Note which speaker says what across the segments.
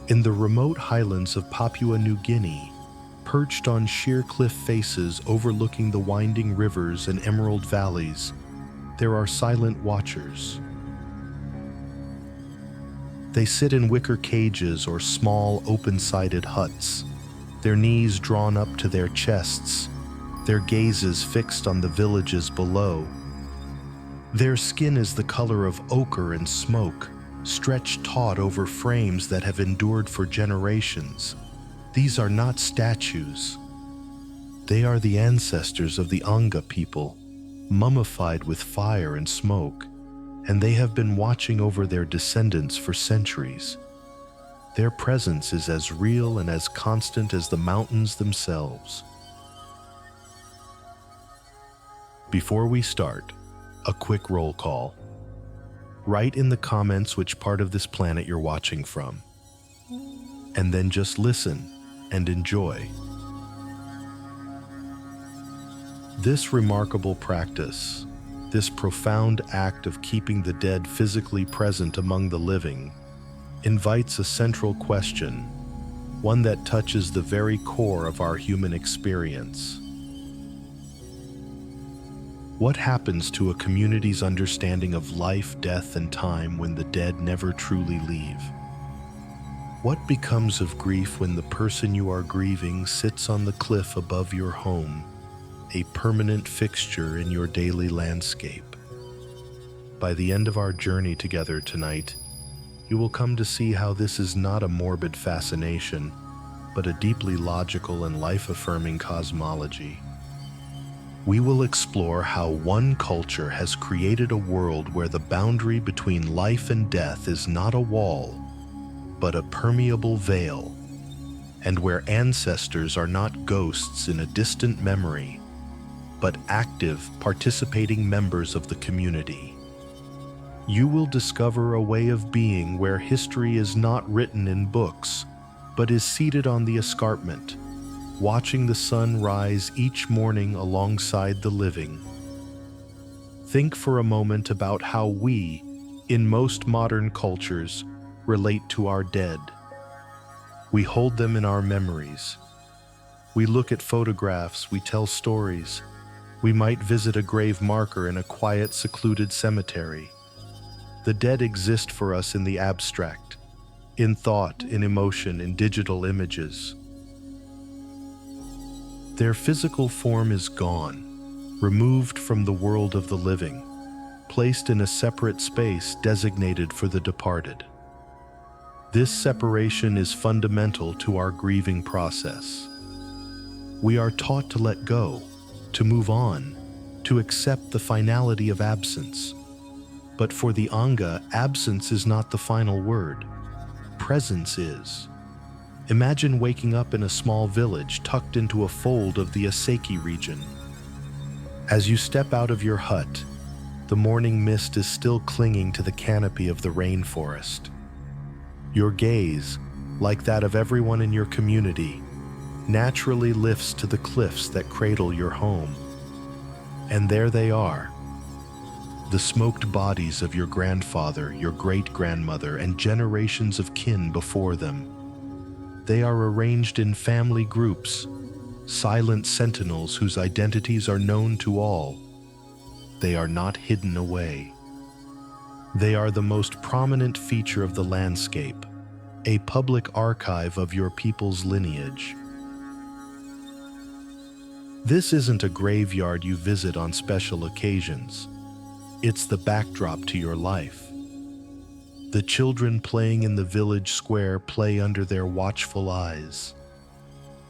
Speaker 1: In the remote highlands of Papua New Guinea, perched on sheer cliff faces overlooking the winding rivers and emerald valleys, there are silent watchers. They sit in wicker cages or small, open-sided huts, their knees drawn up to their chests, their gazes fixed on the villages below. Their skin is the color of ochre and smoke, stretched taut over frames that have endured for generations. These are not statues. They are the ancestors of the Anga people, mummified with fire and smoke, and they have been watching over their descendants for centuries. Their presence is as real and as constant as the mountains themselves. Before we start, a quick roll call. Write in the comments which part of this planet you're watching from, and then just listen and enjoy. This remarkable practice, this profound act of keeping the dead physically present among the living, invites a central question, one that touches the very core of our human experience. What happens to a community's understanding of life, death, and time when the dead never truly leave? What becomes of grief when the person you are grieving sits on the cliff above your home, a permanent fixture in your daily landscape? By the end of our journey together tonight, you will come to see how this is not a morbid fascination, but a deeply logical and life-affirming cosmology. We will explore how one culture has created a world where the boundary between life and death is not a wall, but a permeable veil, and where ancestors are not ghosts in a distant memory, but active, participating members of the community. You will discover a way of being where history is not written in books, but is seated on the escarpment, watching the sun rise each morning alongside the living. Think for a moment about how we, in most modern cultures, relate to our dead. We hold them in our memories. We look at photographs, we tell stories. We might visit a grave marker in a quiet, secluded cemetery. The dead exist for us in the abstract, in thought, in emotion, in digital images. Their physical form is gone, removed from the world of the living, placed in a separate space designated for the departed. This separation is fundamental to our grieving process. We are taught to let go, to move on, to accept the finality of absence. But for the Anga, absence is not the final word. Presence is. Imagine waking up in a small village tucked into a fold of the Asaki region. As you step out of your hut, the morning mist is still clinging to the canopy of the rainforest. Your gaze, like that of everyone in your community, naturally lifts to the cliffs that cradle your home. And there they are, the smoked bodies of your grandfather, your great-grandmother, and generations of kin before them. They are arranged in family groups, silent sentinels whose identities are known to all. They are not hidden away. They are the most prominent feature of the landscape, a public archive of your people's lineage. This isn't a graveyard you visit on special occasions. It's the backdrop to your life. The children playing in the village square play under their watchful eyes.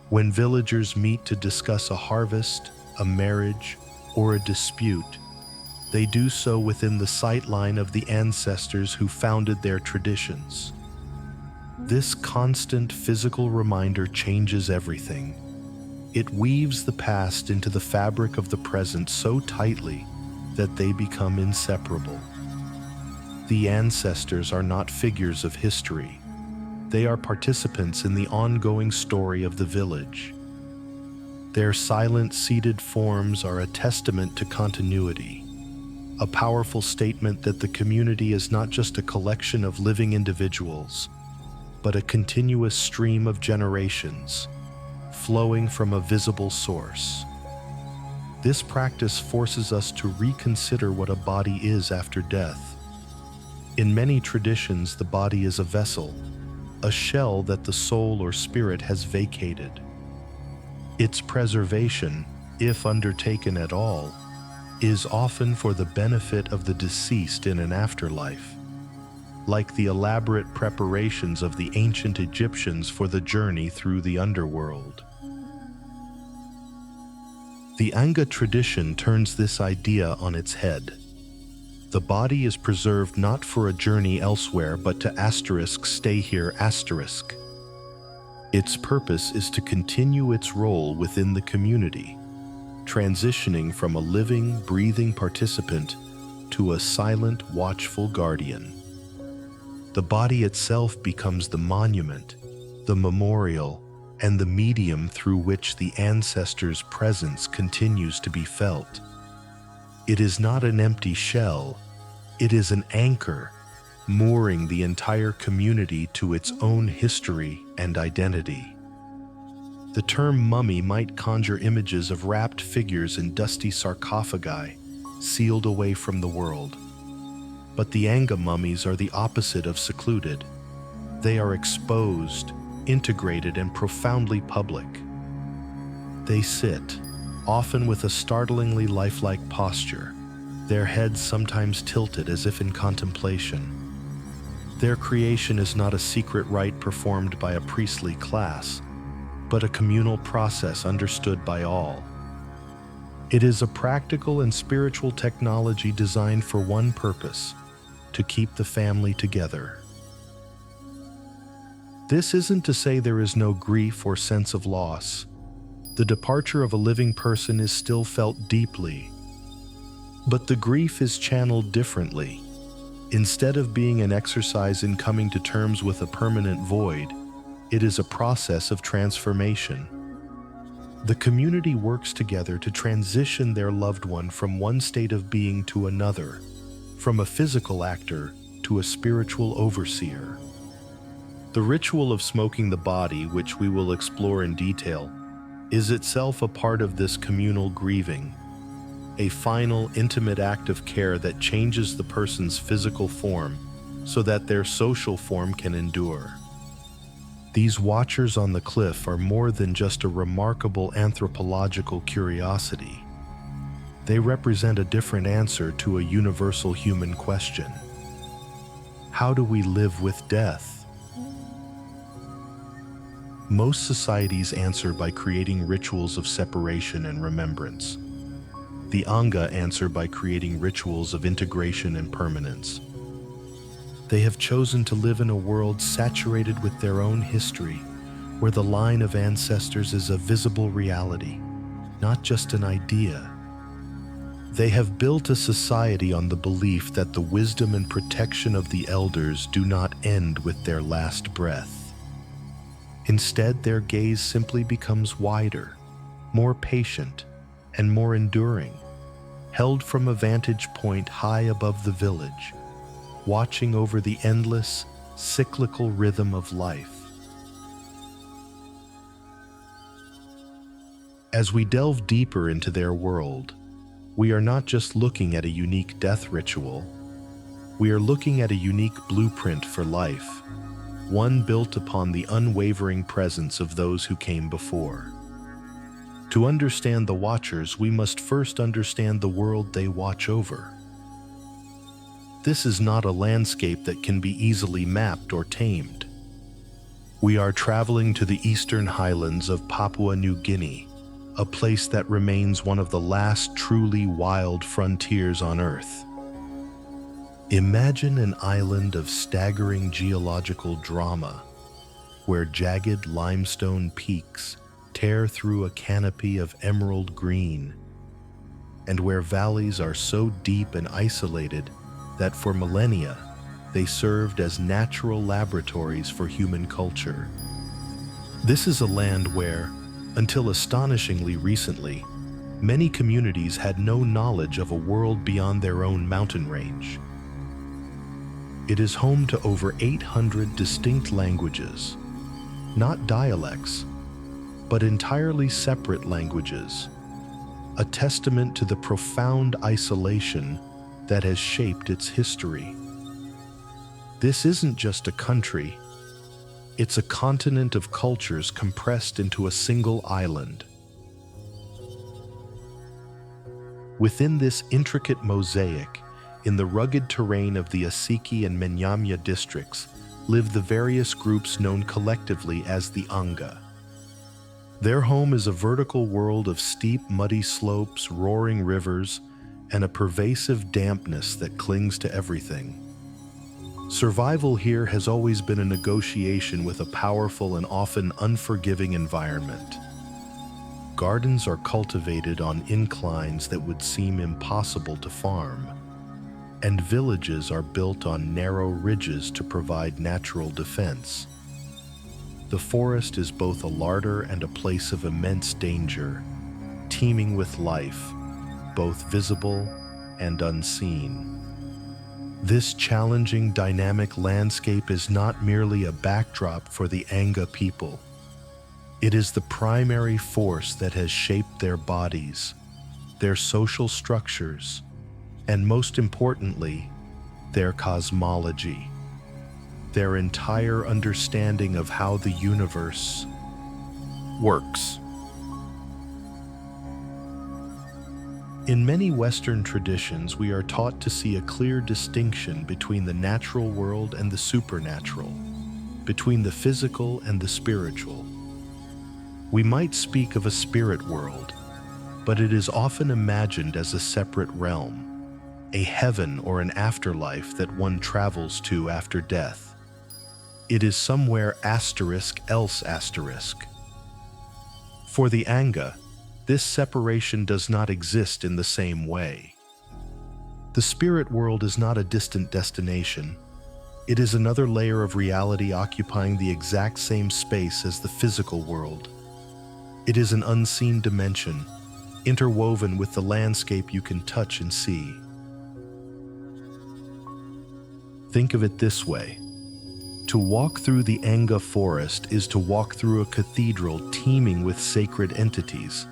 Speaker 1: When villagers meet to discuss a harvest, a marriage, or a dispute, they do so within the sightline of the ancestors who founded their traditions. This constant physical reminder changes everything. It weaves the past into the fabric of the present so tightly that they become inseparable. The ancestors are not figures of history. They are participants in the ongoing story of the village. Their silent, seated forms are a testament to continuity, a powerful statement that the community is not just a collection of living individuals, but a continuous stream of generations, flowing from a visible source. This practice forces us to reconsider what a body is after death. In many traditions, the body is a vessel, a shell that the soul or spirit has vacated. Its preservation, if undertaken at all, is often for the benefit of the deceased in an afterlife, like the elaborate preparations of the ancient Egyptians for the journey through the underworld. The Anga tradition turns this idea on its head. The body is preserved not for a journey elsewhere, but to stay here. Its purpose is to continue its role within the community, transitioning from a living, breathing participant to a silent, watchful guardian. The body itself becomes the monument, the memorial, and the medium through which the ancestors' presence continues to be felt. It is not an empty shell, it is an anchor, mooring the entire community to its own history and identity. The term mummy might conjure images of wrapped figures in dusty sarcophagi, sealed away from the world. But the Anga mummies are the opposite of secluded. They are exposed, integrated, and profoundly public. They sit, often with a startlingly lifelike posture, their heads sometimes tilted as if in contemplation. Their creation is not a secret rite performed by a priestly class, but a communal process understood by all. It is a practical and spiritual technology designed for one purpose: to keep the family together. This isn't to say there is no grief or sense of loss. The departure of a living person is still felt deeply, but the grief is channeled differently. Instead of being an exercise in coming to terms with a permanent void, it is a process of transformation. The community works together to transition their loved one from one state of being to another, from a physical actor to a spiritual overseer. The ritual of smoking the body, which we will explore in detail, is itself a part of this communal grieving, a final, intimate act of care that changes the person's physical form so that their social form can endure. These watchers on the cliff are more than just a remarkable anthropological curiosity. They represent a different answer to a universal human question. How do we live with death? Most societies answer by creating rituals of separation and remembrance. The Anga answer by creating rituals of integration and permanence. They have chosen to live in a world saturated with their own history, where the line of ancestors is a visible reality, not just an idea. They have built a society on the belief that the wisdom and protection of the elders do not end with their last breath. Instead, their gaze simply becomes wider, more patient, and more enduring, held from a vantage point high above the village, watching over the endless, cyclical rhythm of life. As we delve deeper into their world, we are not just looking at a unique death ritual, we are looking at a unique blueprint for life, one built upon the unwavering presence of those who came before. To understand the Watchers, we must first understand the world they watch over. This is not a landscape that can be easily mapped or tamed. We are traveling to the eastern highlands of Papua New Guinea, a place that remains one of the last truly wild frontiers on Earth. Imagine an island of staggering geological drama, where jagged limestone peaks tear through a canopy of emerald green, and where valleys are so deep and isolated that for millennia they served as natural laboratories for human culture. This is a land where, until astonishingly recently, many communities had no knowledge of a world beyond their own mountain range. It is home to over 800 distinct languages, not dialects, but entirely separate languages, a testament to the profound isolation that has shaped its history. This isn't just a country, it's a continent of cultures compressed into a single island. Within this intricate mosaic, in the rugged terrain of the Asiki and Menyamya districts, live the various groups known collectively as the Anga. Their home is a vertical world of steep, muddy slopes, roaring rivers, and a pervasive dampness that clings to everything. Survival here has always been a negotiation with a powerful and often unforgiving environment. Gardens are cultivated on inclines that would seem impossible to farm, and villages are built on narrow ridges to provide natural defense. The forest is both a larder and a place of immense danger, teeming with life, both visible and unseen. This challenging, dynamic landscape is not merely a backdrop for the Anga people. It is the primary force that has shaped their bodies, their social structures, and most importantly, their cosmology, their entire understanding of how the universe works. In many Western traditions, we are taught to see a clear distinction between the natural world and the supernatural, between the physical and the spiritual. We might speak of a spirit world, but it is often imagined as a separate realm, a heaven or an afterlife that one travels to after death. It is somewhere else. For the Anga, this separation does not exist in the same way. The spirit world is not a distant destination. It is another layer of reality occupying the exact same space as the physical world. It is an unseen dimension, interwoven with the landscape you can touch and see. Think of it this way. To walk through the Anga forest is to walk through a cathedral teeming with sacred entities.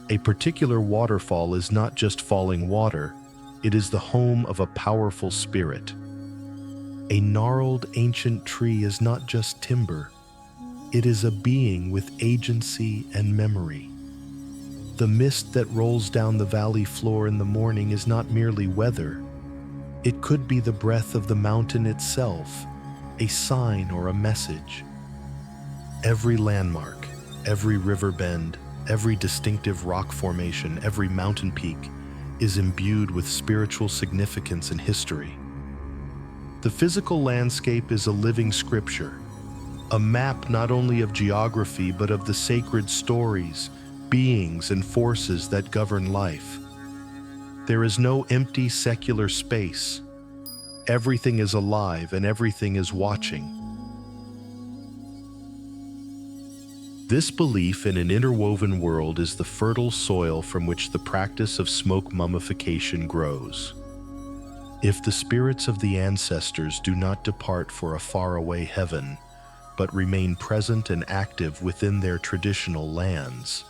Speaker 1: A particular waterfall is not just falling water, it is the home of a powerful spirit. A gnarled ancient tree is not just timber, it is a being with agency and memory. The mist that rolls down the valley floor in the morning is not merely weather, it could be the breath of the mountain itself, a sign or a message. Every landmark, every river bend, every distinctive rock formation, every mountain peak is imbued with spiritual significance and history. The physical landscape is a living scripture, a map not only of geography but of the sacred stories, beings, and forces that govern life. There is no empty secular space. Everything is alive and everything is watching. This belief in an interwoven world is the fertile soil from which the practice of smoke mummification grows. If the spirits of the ancestors do not depart for a faraway heaven, but remain present and active within their traditional lands,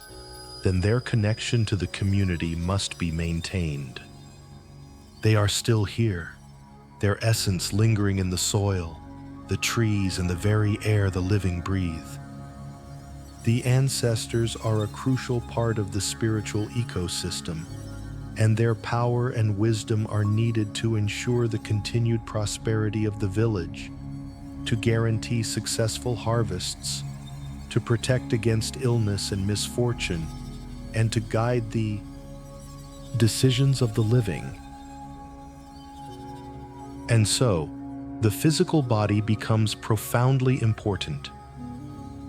Speaker 1: then their connection to the community must be maintained. They are still here, their essence lingering in the soil, the trees, and the very air the living breathe. The ancestors are a crucial part of the spiritual ecosystem, and their power and wisdom are needed to ensure the continued prosperity of the village, to guarantee successful harvests, to protect against illness and misfortune, and to guide the decisions of the living. And so, the physical body becomes profoundly important.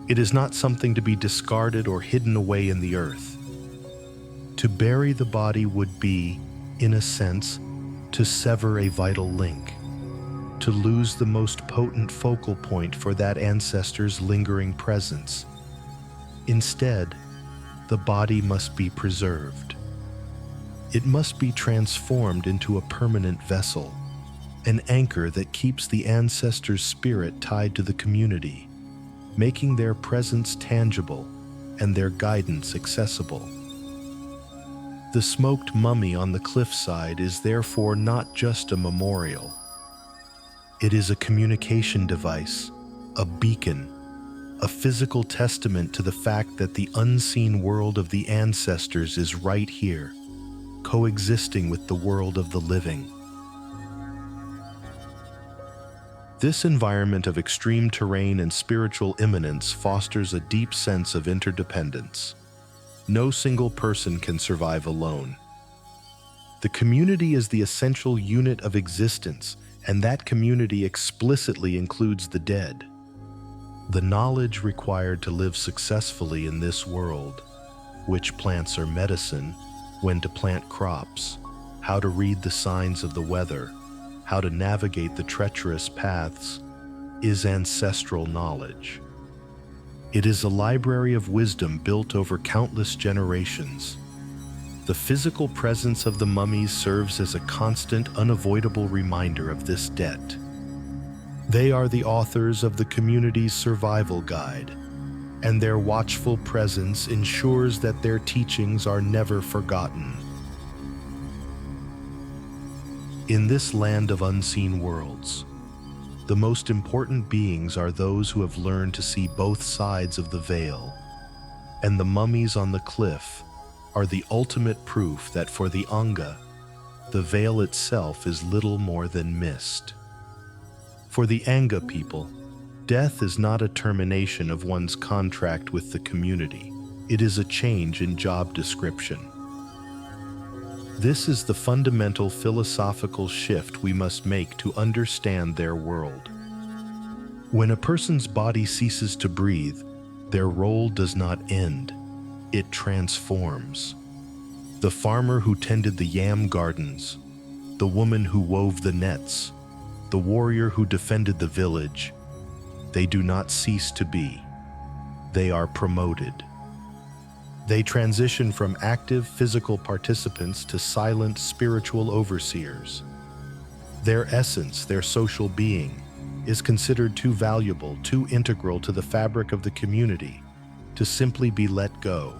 Speaker 1: It is not something to be discarded or hidden away in the earth. To bury the body would be, in a sense, to sever a vital link, to lose the most potent focal point for that ancestor's lingering presence. Instead, the body must be preserved. It must be transformed into a permanent vessel, an anchor that keeps the ancestors' spirit tied to the community, making their presence tangible and their guidance accessible. The smoked mummy on the cliffside is therefore not just a memorial. It is a communication device, a beacon, a physical testament to the fact that the unseen world of the ancestors is right here, coexisting with the world of the living. This environment of extreme terrain and spiritual immanence fosters a deep sense of interdependence. No single person can survive alone. The community is the essential unit of existence, and that community explicitly includes the dead. The knowledge required to live successfully in this world, which plants are medicine, when to plant crops, how to read the signs of the weather, how to navigate the treacherous paths, is ancestral knowledge. It is a library of wisdom built over countless generations. The physical presence of the mummies serves as a constant, unavoidable reminder of this debt. They are the authors of the community's survival guide, and their watchful presence ensures that their teachings are never forgotten. In this land of unseen worlds, the most important beings are those who have learned to see both sides of the veil, and the mummies on the cliff are the ultimate proof that for the Anga, the veil itself is little more than mist. For the Anga people, death is not a termination of one's contract with the community. It is a change in job description. This is the fundamental philosophical shift we must make to understand their world. When a person's body ceases to breathe, their role does not end. It transforms. The farmer who tended the yam gardens, the woman who wove the nets, the warrior who defended the village, they do not cease to be. They are promoted. They transition from active physical participants to silent spiritual overseers. Their essence, their social being, is considered too valuable, too integral to the fabric of the community to simply be let go.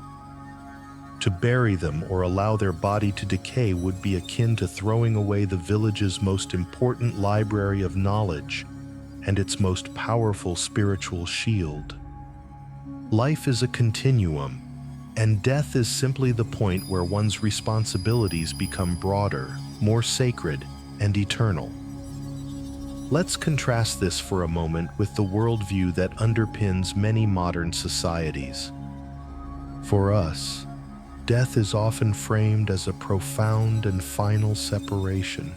Speaker 1: To bury them or allow their body to decay would be akin to throwing away the village's most important library of knowledge and its most powerful spiritual shield. Life is a continuum, and death is simply the point where one's responsibilities become broader, more sacred, and eternal. Let's contrast this for a moment with the worldview that underpins many modern societies. For us, death is often framed as a profound and final separation.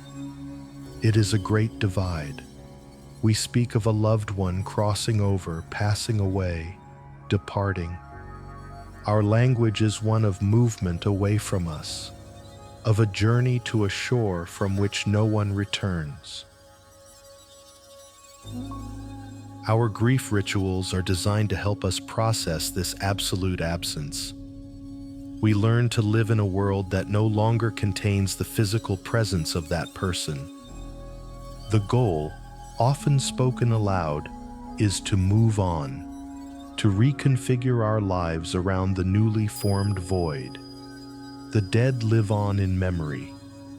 Speaker 1: It is a great divide. We speak of a loved one crossing over, passing away, departing. Our language is one of movement away from us, of a journey to a shore from which no one returns. Our grief rituals are designed to help us process this absolute absence. We learn to live in a world that no longer contains the physical presence of that person. The goal, often spoken aloud, is to move on, to reconfigure our lives around the newly formed void. The dead live on in memory,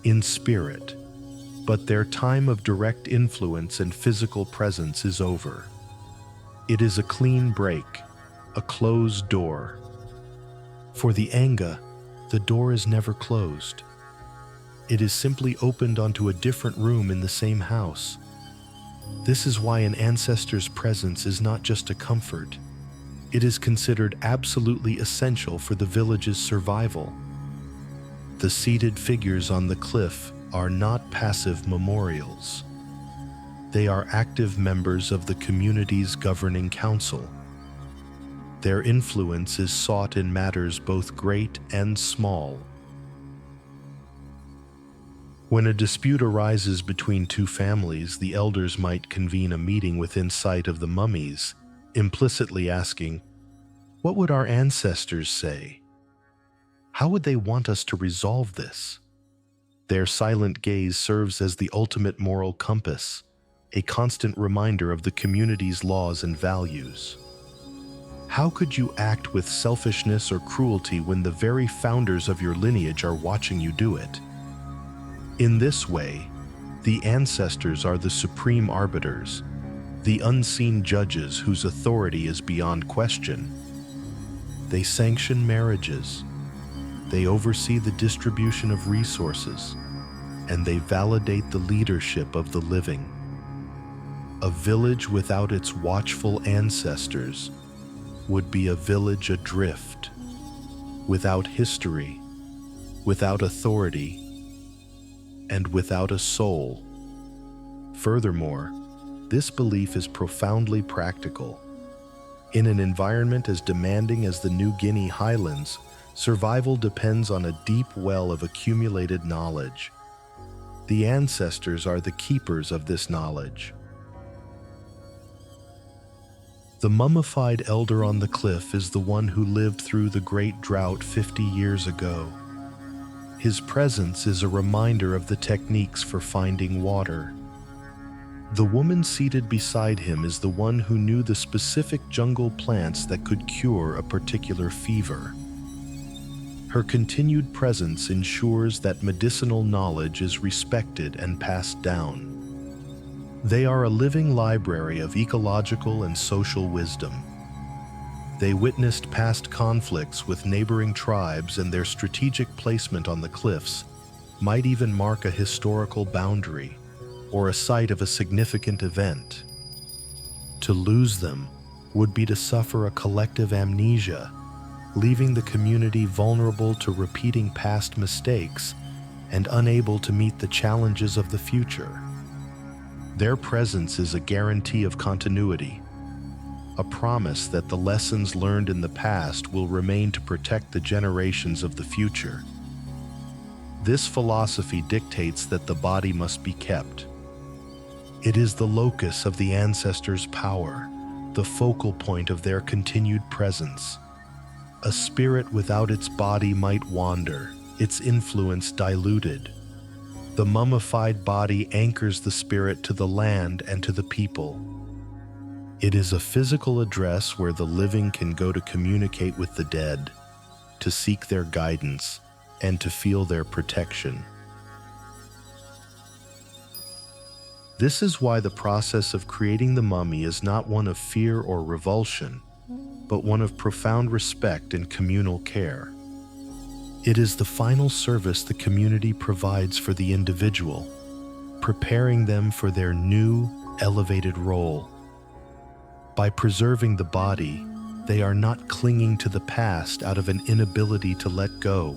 Speaker 1: in spirit, but their time of direct influence and physical presence is over. It is a clean break, a closed door. For the Anga, the door is never closed. It is simply opened onto a different room in the same house. This is why an ancestor's presence is not just a comfort. It is considered absolutely essential for the village's survival. The seated figures on the cliff are not passive memorials. They are active members of the community's governing council. Their influence is sought in matters both great and small. When a dispute arises between two families, the elders might convene a meeting within sight of the mummies, implicitly asking, "What would our ancestors say? How would they want us to resolve this?" Their silent gaze serves as the ultimate moral compass, a constant reminder of the community's laws and values. How could you act with selfishness or cruelty when the very founders of your lineage are watching you do it? In this way, the ancestors are the supreme arbiters, the unseen judges whose authority is beyond question. They sanction marriages, they oversee the distribution of resources, and they validate the leadership of the living. A village without its watchful ancestors would be a village adrift, without history, without authority, and without a soul. Furthermore, this belief is profoundly practical. In an environment as demanding as the New Guinea highlands, survival depends on a deep well of accumulated knowledge. The ancestors are the keepers of this knowledge. The mummified elder on the cliff is the one who lived through the Great Drought 50 years ago. His presence is a reminder of the techniques for finding water. The woman seated beside him is the one who knew the specific jungle plants that could cure a particular fever. Her continued presence ensures that medicinal knowledge is respected and passed down. They are a living library of ecological and social wisdom. They witnessed past conflicts with neighboring tribes, and their strategic placement on the cliffs might even mark a historical boundary or a site of a significant event. To lose them would be to suffer a collective amnesia, leaving the community vulnerable to repeating past mistakes and unable to meet the challenges of the future. Their presence is a guarantee of continuity, a promise that the lessons learned in the past will remain to protect the generations of the future. This philosophy dictates that the body must be kept. It is the locus of the ancestors' power, the focal point of their continued presence. A spirit without its body might wander, its influence diluted. The mummified body anchors the spirit to the land and to the people. It is a physical address where the living can go to communicate with the dead, to seek their guidance, and to feel their protection. This is why the process of creating the mummy is not one of fear or revulsion, but one of profound respect and communal care. It is the final service the community provides for the individual, preparing them for their new, elevated role. By preserving the body, they are not clinging to the past out of an inability to let go.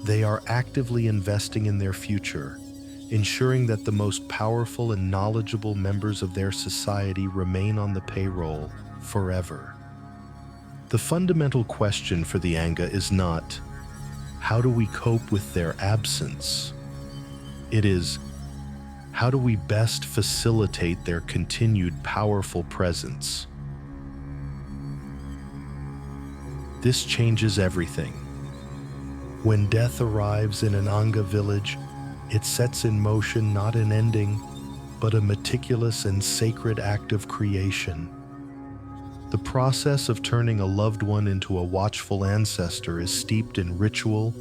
Speaker 1: They are actively investing in their future, ensuring that the most powerful and knowledgeable members of their society remain on the payroll forever. The fundamental question for the Anga is not, how do we cope with their absence? It is, how do we best facilitate their continued powerful presence? This changes everything. When death arrives in an Anga village, it sets in motion not an ending, but a meticulous and sacred act of creation. The process of turning a loved one into a watchful ancestor is steeped in ritual,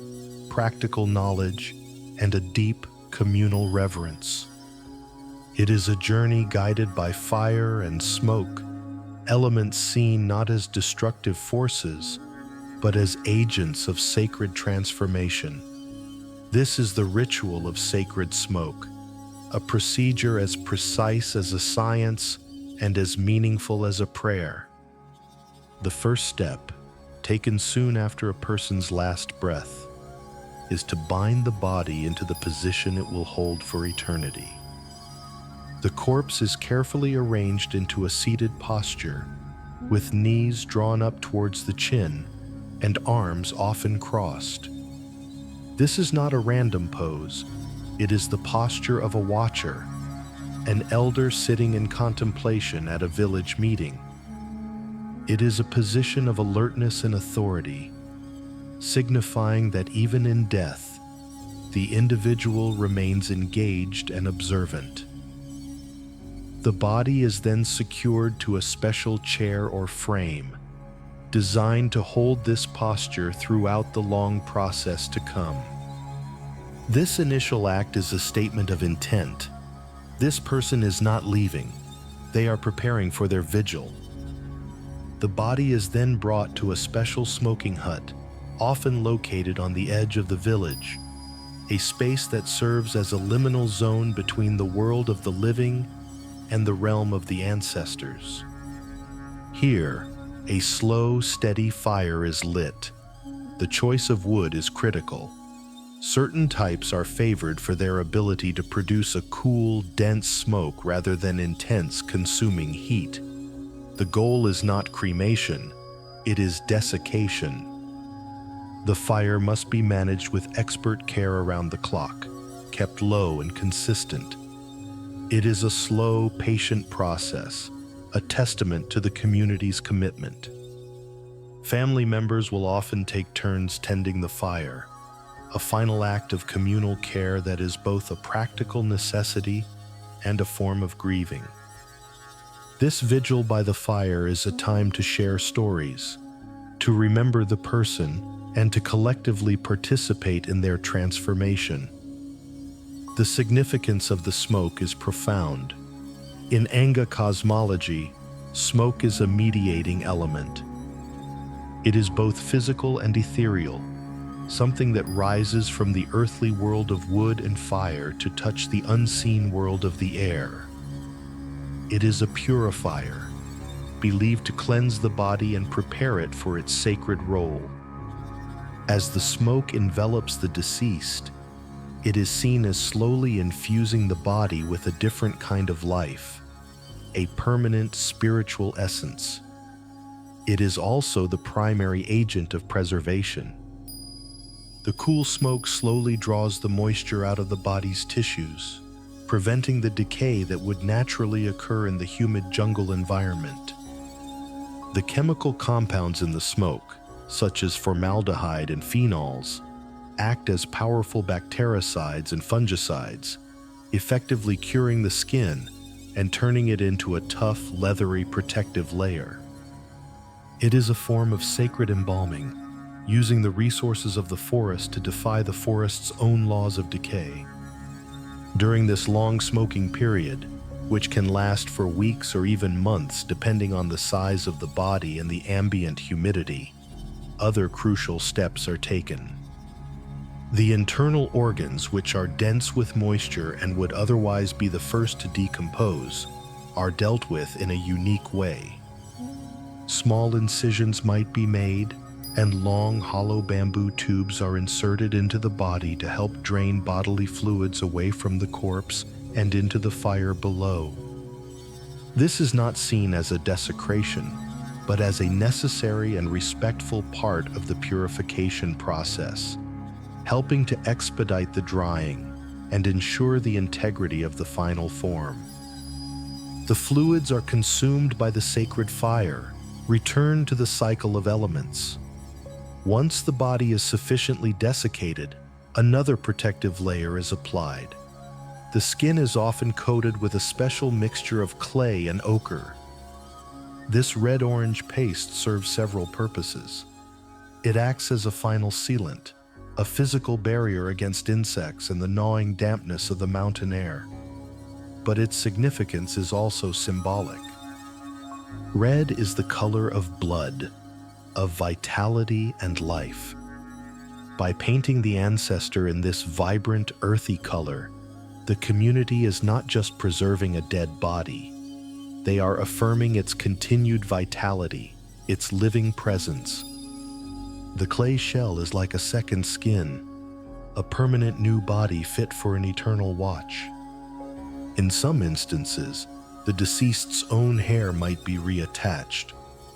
Speaker 1: practical knowledge, and a deep communal reverence. It is a journey guided by fire and smoke, elements seen not as destructive forces, but as agents of sacred transformation. This is the ritual of sacred smoke, a procedure as precise as a science and as meaningful as a prayer. The first step, taken soon after a person's last breath, is to bind the body into the position it will hold for eternity. The corpse is carefully arranged into a seated posture, with knees drawn up towards the chin and arms often crossed. This is not a random pose. It is the posture of a watcher, an elder sitting in contemplation at a village meeting. It is a position of alertness and authority, signifying that even in death, the individual remains engaged and observant. The body is then secured to a special chair or frame, designed to hold this posture throughout the long process to come. This initial act is a statement of intent. This person is not leaving. They are preparing for their vigil. The body is then brought to a special smoking hut, often located on the edge of the village, a space that serves as a liminal zone between the world of the living and the realm of the ancestors. Here, a slow, steady fire is lit. The choice of wood is critical. Certain types are favored for their ability to produce a cool, dense smoke rather than intense, consuming heat. The goal is not cremation, it is desiccation. The fire must be managed with expert care around the clock, kept low and consistent. It is a slow, patient process, a testament to the community's commitment. Family members will often take turns tending the fire, a final act of communal care that is both a practical necessity and a form of grieving. This vigil by the fire is a time to share stories, to remember the person, and to collectively participate in their transformation. The significance of the smoke is profound. In Anga cosmology, smoke is a mediating element. It is both physical and ethereal, something that rises from the earthly world of wood and fire to touch the unseen world of the air. It is a purifier, believed to cleanse the body and prepare it for its sacred role. As the smoke envelops the deceased, it is seen as slowly infusing the body with a different kind of life, a permanent spiritual essence. It is also the primary agent of preservation. The cool smoke slowly draws the moisture out of the body's tissues, preventing the decay that would naturally occur in the humid jungle environment. The chemical compounds in the smoke, such as formaldehyde and phenols, act as powerful bactericides and fungicides, effectively curing the skin and turning it into a tough, leathery, protective layer. It is a form of sacred embalming, using the resources of the forest to defy the forest's own laws of decay. During this long smoking period, which can last for weeks or even months depending on the size of the body and the ambient humidity, other crucial steps are taken. The internal organs, which are dense with moisture and would otherwise be the first to decompose, are dealt with in a unique way. Small incisions might be made, and long, hollow bamboo tubes are inserted into the body to help drain bodily fluids away from the corpse and into the fire below. This is not seen as a desecration, but as a necessary and respectful part of the purification process, helping to expedite the drying and ensure the integrity of the final form. The fluids are consumed by the sacred fire, returned to the cycle of elements. Once the body is sufficiently desiccated, another protective layer is applied. The skin is often coated with a special mixture of clay and ochre. This red-orange paste serves several purposes. It acts as a final sealant, a physical barrier against insects and the gnawing dampness of the mountain air. But its significance is also symbolic. Red is the color of blood, of vitality and life. By painting the ancestor in this vibrant, earthy color, the community is not just preserving a dead body. They are affirming its continued vitality, its living presence. The clay shell is like a second skin, a permanent new body fit for an eternal watch. In some instances, the deceased's own hair might be reattached,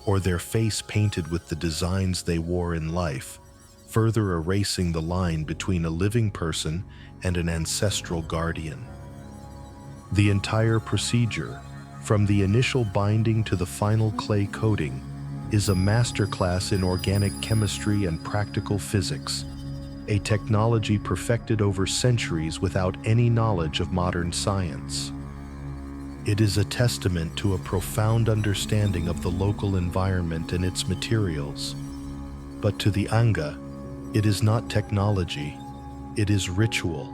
Speaker 1: or their face painted with the designs they wore in life, further erasing the line between a living person and an ancestral guardian. The entire procedure, from the initial binding to the final clay coating, is a masterclass in organic chemistry and practical physics. a technology perfected over centuries without any knowledge of modern science. It is a testament to a profound understanding of the local environment and its materials. But to the Anga, it is not technology, it is ritual.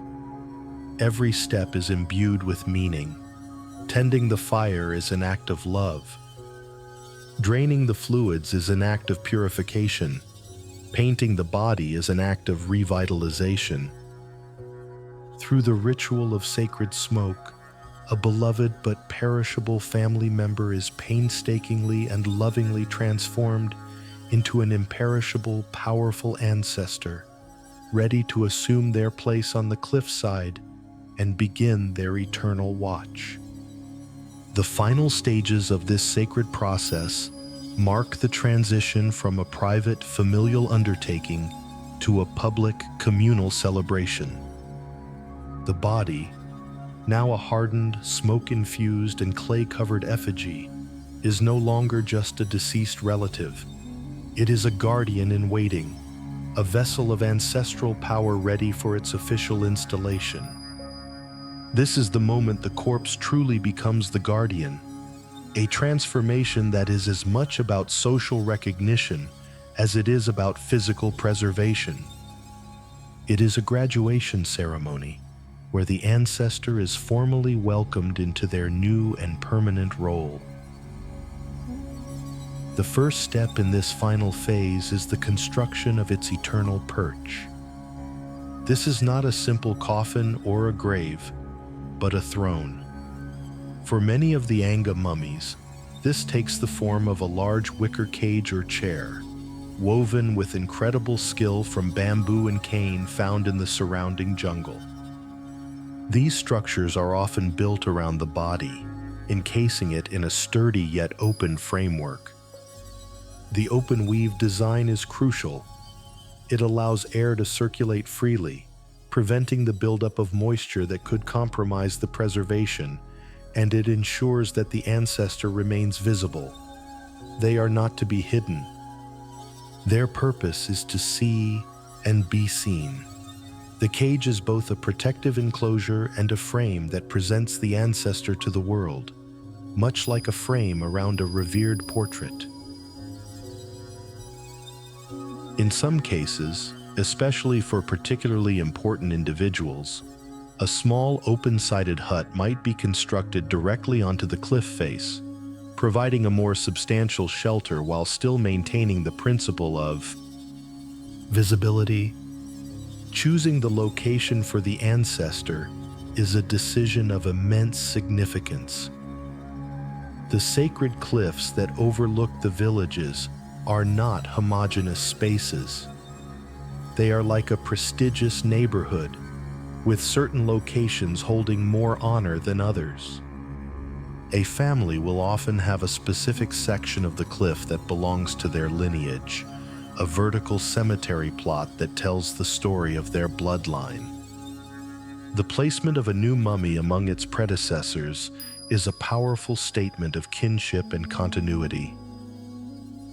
Speaker 1: Every step is imbued with meaning. Tending the fire is an act of love. Draining the fluids is an act of purification. Painting the body is an act of revitalization. Through the ritual of sacred smoke, a beloved but perishable family member is painstakingly and lovingly transformed into an imperishable, powerful ancestor, ready to assume their place on the cliffside and begin their eternal watch. The final stages of this sacred process mark the transition from a private, familial undertaking to a public, communal celebration. The body, now a hardened, smoke-infused, and clay-covered effigy, is no longer just a deceased relative. It is a guardian in waiting, a vessel of ancestral power ready for its official installation. This is the moment the corpse truly becomes the guardian, a transformation that is as much about social recognition as it is about physical preservation. It is a graduation ceremony where the ancestor is formally welcomed into their new and permanent role. The first step in this final phase is the construction of its eternal perch. This is not a simple coffin or a grave, but a throne. For many of the Anga mummies, this takes the form of a large wicker cage or chair, woven with incredible skill from bamboo and cane found in the surrounding jungle. These structures are often built around the body, encasing it in a sturdy yet open framework. The open weave design is crucial. It allows air to circulate freely, preventing the buildup of moisture that could compromise the preservation, and it ensures that the ancestor remains visible. They are not to be hidden. Their purpose is to see and be seen. The cage is both a protective enclosure and a frame that presents the ancestor to the world, much like a frame around a revered portrait. In some cases, especially for particularly important individuals, a small open-sided hut might be constructed directly onto the cliff face, providing a more substantial shelter while still maintaining the principle of visibility. Choosing the location for the ancestor is a decision of immense significance. The sacred cliffs that overlook the villages are not homogeneous spaces. They are like a prestigious neighborhood, with certain locations holding more honor than others. A family will often have a specific section of the cliff that belongs to their lineage, a vertical cemetery plot that tells the story of their bloodline. The placement of a new mummy among its predecessors is a powerful statement of kinship and continuity.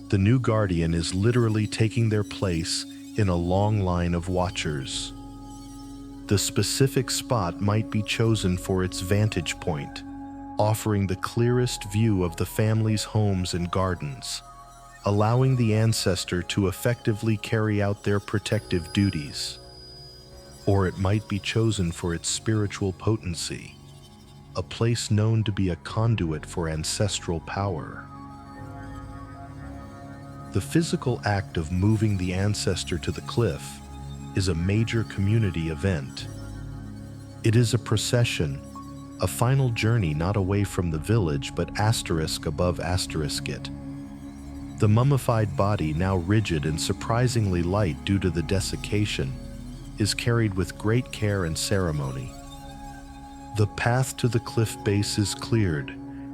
Speaker 1: The new guardian is literally taking their place in a long line of watchers. The specific spot might be chosen for its vantage point, offering the clearest view of the family's homes and gardens, allowing the ancestor to effectively carry out their protective duties. Or it might be chosen for its spiritual potency, a place known to be a conduit for ancestral power. The physical act of moving the ancestor to the cliff is a major community event. It is a procession, a final journey not away from the village but asterisk above asterisk it. The mummified body, now rigid and surprisingly light due to the desiccation, is carried with great care and ceremony. The path to the cliff base is cleared,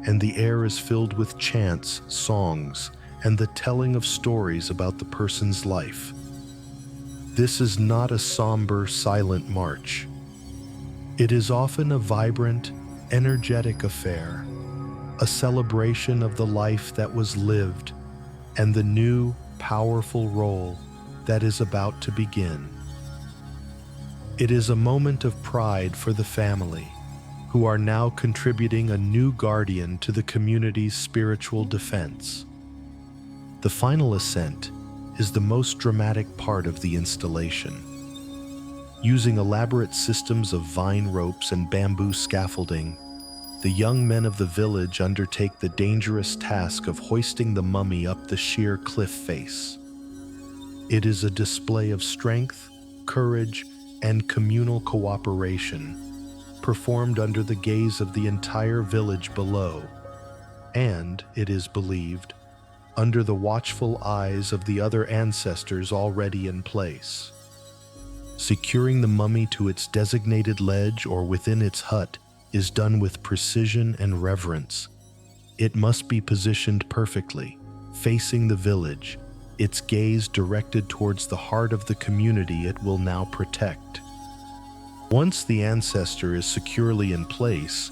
Speaker 1: and the air is filled with chants, songs, and the telling of stories about the person's life. This is not a somber, silent march. It is often a vibrant, energetic affair, a celebration of the life that was lived and the new, powerful role that is about to begin. It is a moment of pride for the family, who are now contributing a new guardian to the community's spiritual defense. The final ascent is the most dramatic part of the installation. Using elaborate systems of vine ropes and bamboo scaffolding, the young men of the village undertake the dangerous task of hoisting the mummy up the sheer cliff face. It is a display of strength, courage, and communal cooperation, performed under the gaze of the entire village below, and, it is believed, under the watchful eyes of the other ancestors already in place. Securing the mummy to its designated ledge or within its hut is done with precision and reverence. It must be positioned perfectly, facing the village, its gaze directed towards the heart of the community it will now protect. Once the ancestor is securely in place,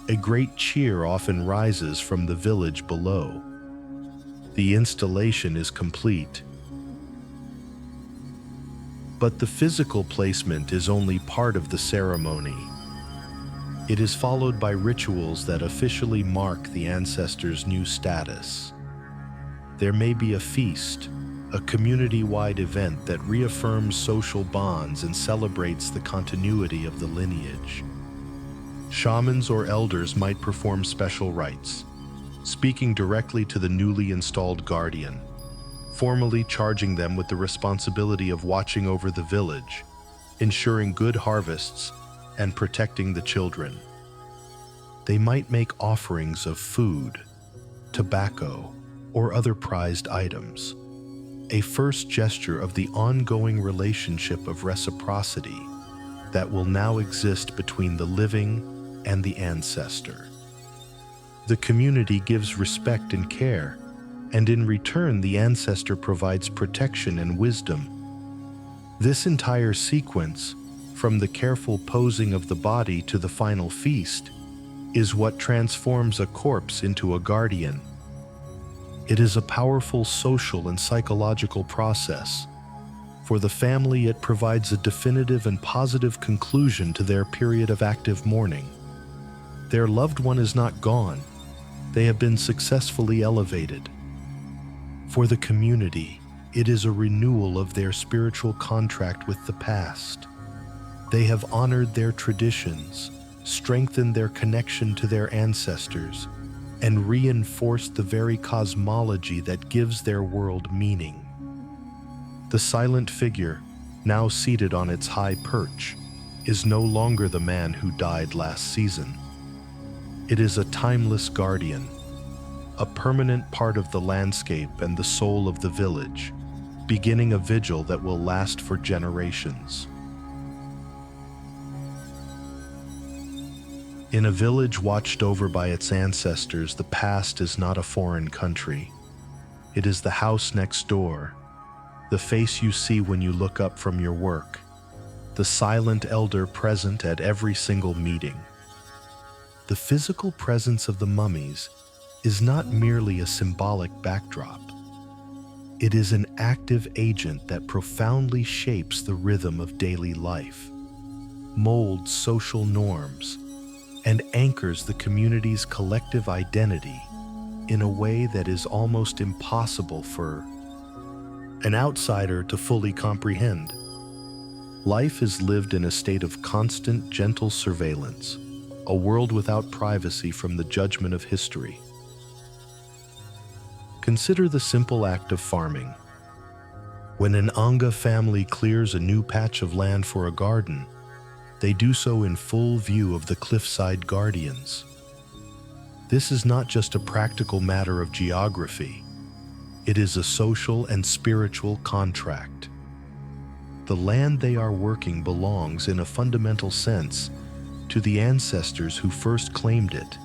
Speaker 1: a great cheer often rises from the village below. The installation is complete. But the physical placement is only part of the ceremony. It is followed by rituals that officially mark the ancestor's new status. There may be a feast, a community-wide event that reaffirms social bonds and celebrates the continuity of the lineage. Shamans or elders might perform special rites, speaking directly to the newly installed guardian, formally charging them with the responsibility of watching over the village, ensuring good harvests, and protecting the children. They might make offerings of food, tobacco, or other prized items, a first gesture of the ongoing relationship of reciprocity that will now exist between the living and the ancestor. The community gives respect and care, and in return the ancestor provides protection and wisdom. This entire sequence, from the careful posing of the body to the final feast, is what transforms a corpse into a guardian. It is a powerful social and psychological process. For the family, it provides a definitive and positive conclusion to their period of active mourning. Their loved one is not gone. They have been successfully elevated. For the community, it is a renewal of their spiritual contract with the past. They have honored their traditions, strengthened their connection to their ancestors, and reinforced the very cosmology that gives their world meaning. The silent figure, now seated on its high perch, is no longer the man who died last season. It is a timeless guardian, a permanent part of the landscape and the soul of the village, beginning a vigil that will last for generations. In a village watched over by its ancestors, the past is not a foreign country. It is the house next door, the face you see when you look up from your work, the silent elder present at every single meeting. The physical presence of the mummies is not merely a symbolic backdrop. It is an active agent that profoundly shapes the rhythm of daily life, molds social norms, and anchors the community's collective identity in a way that is almost impossible for an outsider to fully comprehend. Life is lived in a state of constant, gentle surveillance, a world without privacy from the judgment of history. Consider the simple act of farming. When an Anga family clears a new patch of land for a garden, they do so in full view of the cliffside guardians. This is not just a practical matter of geography. It is a social and spiritual contract. The land they are working belongs, in a fundamental sense, to the ancestors who first claimed it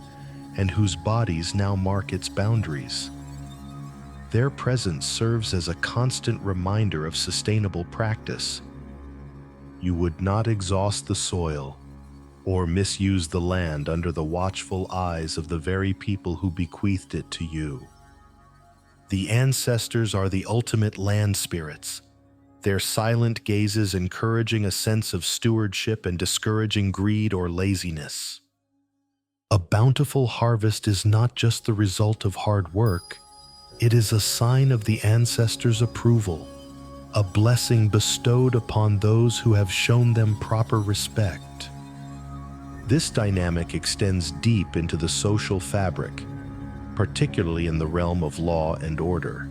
Speaker 1: and whose bodies now mark its boundaries. Their presence serves as a constant reminder of sustainable practice. You would not exhaust the soil or misuse the land under the watchful eyes of the very people who bequeathed it to you. The ancestors are the ultimate land spirits, their silent gazes encouraging a sense of stewardship and discouraging greed or laziness. A bountiful harvest is not just the result of hard work, it is a sign of the ancestors' approval, a blessing bestowed upon those who have shown them proper respect. This dynamic extends deep into the social fabric, particularly in the realm of law and order.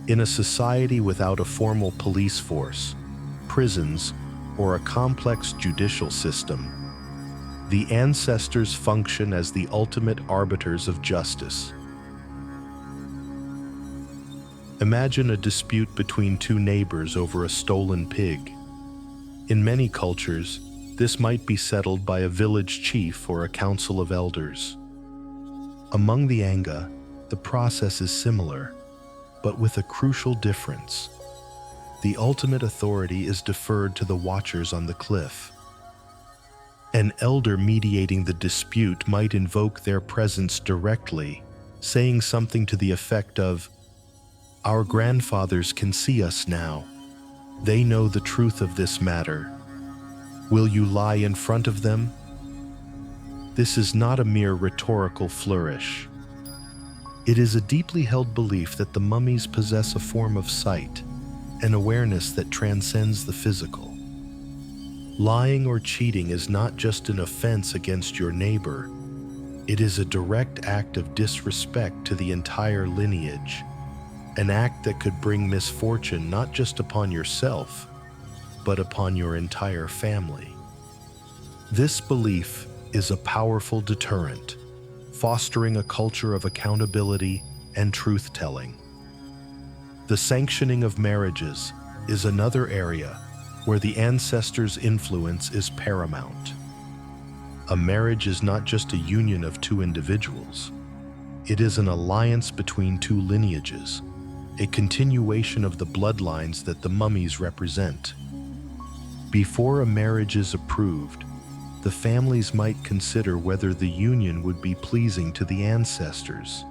Speaker 1: In a society without a formal police force, prisons, or a complex judicial system, the ancestors function as the ultimate arbiters of justice. Imagine a dispute between two neighbors over a stolen pig. In many cultures, this might be settled by a village chief or a council of elders. Among the Anga, the process is similar, but with a crucial difference. The ultimate authority is deferred to the watchers on the cliff. An elder mediating the dispute might invoke their presence directly, saying something to the effect of, "Our grandfathers can see us now. They know the truth of this matter. Will you lie in front of them?" This is not a mere rhetorical flourish. It is a deeply held belief that the mummies possess a form of sight, an awareness that transcends the physical. Lying or cheating is not just an offense against your neighbor, it is a direct act of disrespect to the entire lineage, an act that could bring misfortune not just upon yourself, but upon your entire family. This belief is a powerful deterrent, fostering a culture of accountability and truth-telling. The sanctioning of marriages is another area where the ancestors' influence is paramount. A marriage is not just a union of two individuals. It is an alliance between two lineages, a continuation of the bloodlines that the mummies represent. Before a marriage is approved, the families might consider whether the union would be pleasing to the ancestors.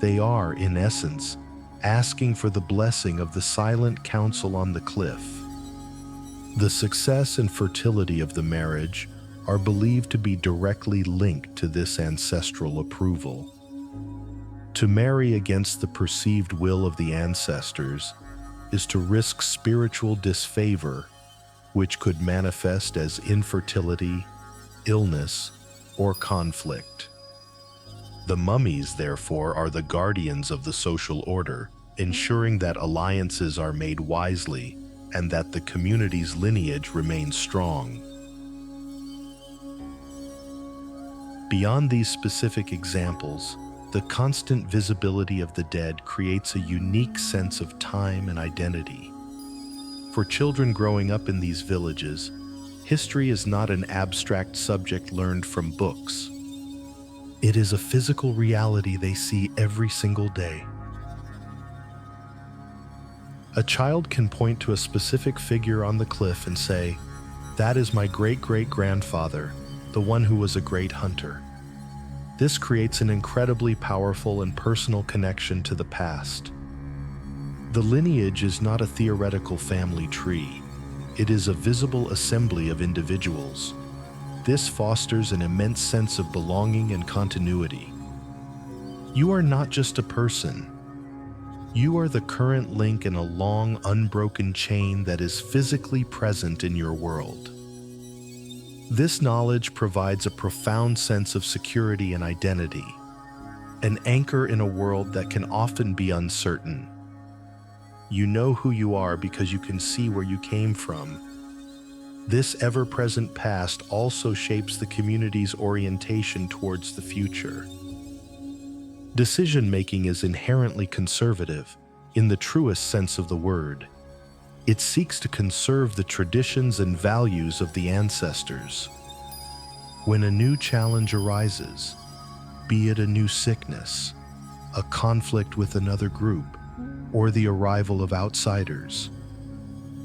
Speaker 1: They are, in essence, asking for the blessing of the silent council on the cliff. The success and fertility of the marriage are believed to be directly linked to this ancestral approval. To marry against the perceived will of the ancestors is to risk spiritual disfavor, which could manifest as infertility, illness, or conflict. The mummies, therefore, are the guardians of the social order, ensuring that alliances are made wisely and that the community's lineage remains strong. Beyond these specific examples, the constant visibility of the dead creates a unique sense of time and identity. For children growing up in these villages, history is not an abstract subject learned from books. It is a physical reality they see every single day. A child can point to a specific figure on the cliff and say, "That is my great-great-grandfather, the one who was a great hunter." This creates an incredibly powerful and personal connection to the past. The lineage is not a theoretical family tree. It is a visible assembly of individuals. This fosters an immense sense of belonging and continuity. You are not just a person. You are the current link in a long, unbroken chain that is physically present in your world. This knowledge provides a profound sense of security and identity, an anchor in a world that can often be uncertain. You know who you are because you can see where you came from. This ever-present past also shapes the community's orientation towards the future. Decision-making is inherently conservative, in the truest sense of the word. It seeks to conserve the traditions and values of the ancestors. When a new challenge arises, be it a new sickness, a conflict with another group, or the arrival of outsiders,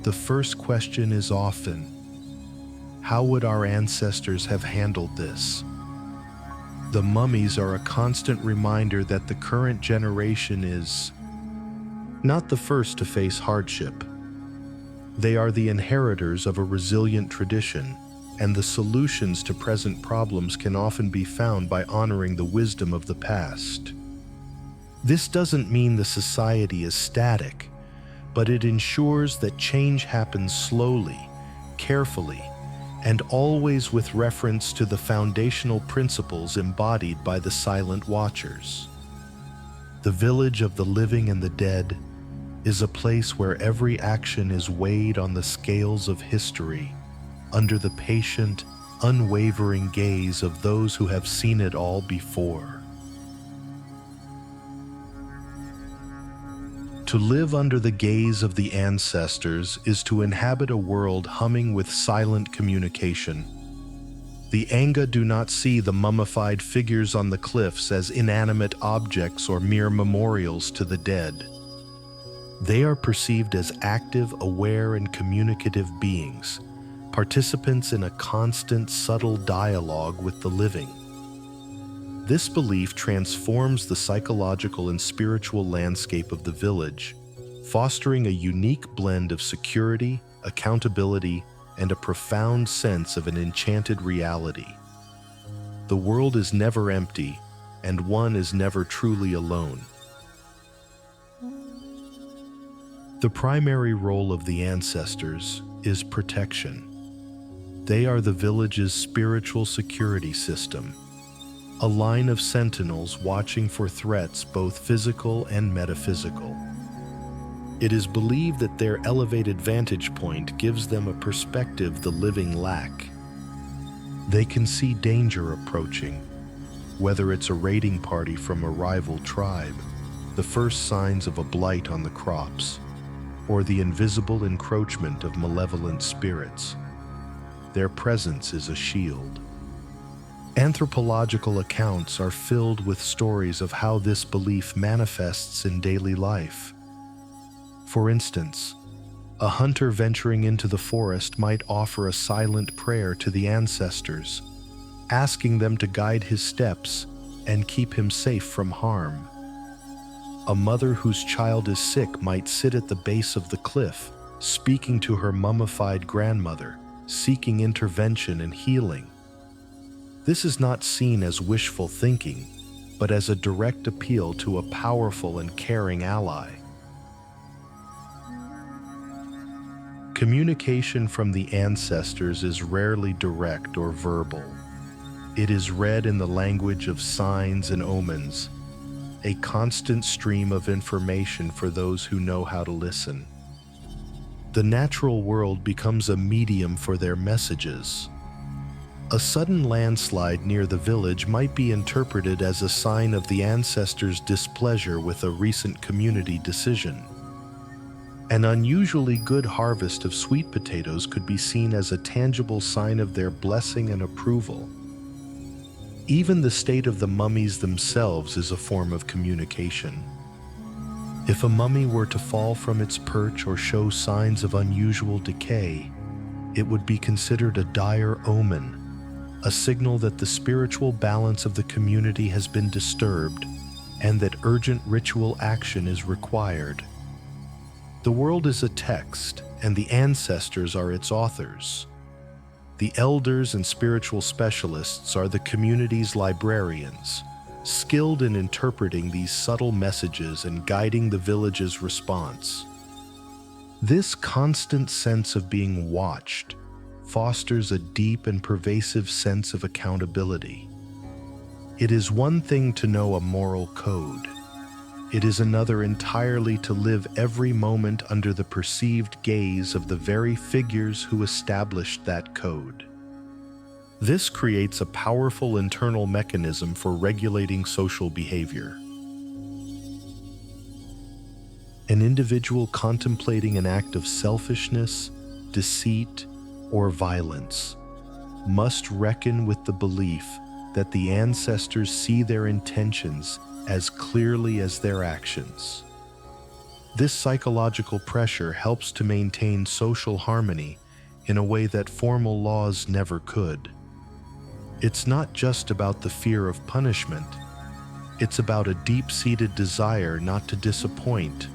Speaker 1: the first question is often, how would our ancestors have handled this? The mummies are a constant reminder that the current generation is not the first to face hardship, They are the inheritors of a resilient tradition, and the solutions to present problems can often be found by honoring the wisdom of the past. This doesn't mean the society is static, but it ensures that change happens slowly, carefully, and always with reference to the foundational principles embodied by the silent watchers. The village of the living and the dead is a place where every action is weighed on the scales of history, under the patient, unwavering gaze of those who have seen it all before. To live under the gaze of the ancestors is to inhabit a world humming with silent communication. The Anga do not see the mummified figures on the cliffs as inanimate objects or mere memorials to the dead. They are perceived as active, aware, and communicative beings, participants in a constant, subtle dialogue with the living. This belief transforms the psychological and spiritual landscape of the village, fostering a unique blend of security, accountability, and a profound sense of an enchanted reality. The world is never empty, and one is never truly alone. The primary role of the ancestors is protection. They are the village's spiritual security system, a line of sentinels watching for threats both physical and metaphysical. It is believed that their elevated vantage point gives them a perspective the living lack. They can see danger approaching, whether it's a raiding party from a rival tribe, the first signs of a blight on the crops, or the invisible encroachment of malevolent spirits. Their presence is a shield. Anthropological accounts are filled with stories of how this belief manifests in daily life. For instance, a hunter venturing into the forest might offer a silent prayer to the ancestors, asking them to guide his steps and keep him safe from harm. A mother whose child is sick might sit at the base of the cliff, speaking to her mummified grandmother, seeking intervention and healing. This is not seen as wishful thinking, but as a direct appeal to a powerful and caring ally. Communication from the ancestors is rarely direct or verbal. It is read in the language of signs and omens, a constant stream of information for those who know how to listen. The natural world becomes a medium for their messages. A sudden landslide near the village might be interpreted as a sign of the ancestors' displeasure with a recent community decision. An unusually good harvest of sweet potatoes could be seen as a tangible sign of their blessing and approval. Even the state of the mummies themselves is a form of communication. If a mummy were to fall from its perch or show signs of unusual decay, it would be considered a dire omen, a signal that the spiritual balance of the community has been disturbed and that urgent ritual action is required. The world is a text, and the ancestors are its authors. The elders and spiritual specialists are the community's librarians, skilled in interpreting these subtle messages and guiding the village's response. This constant sense of being watched fosters a deep and pervasive sense of accountability. It is one thing to know a moral code. It is another entirely to live every moment under the perceived gaze of the very figures who established that code. This creates a powerful internal mechanism for regulating social behavior. An individual contemplating an act of selfishness, deceit, or violence must reckon with the belief that the ancestors see their intentions as clearly as their actions. This psychological pressure helps to maintain social harmony in a way that formal laws never could. It's not just about the fear of punishment. It's about a deep-seated desire not to disappoint,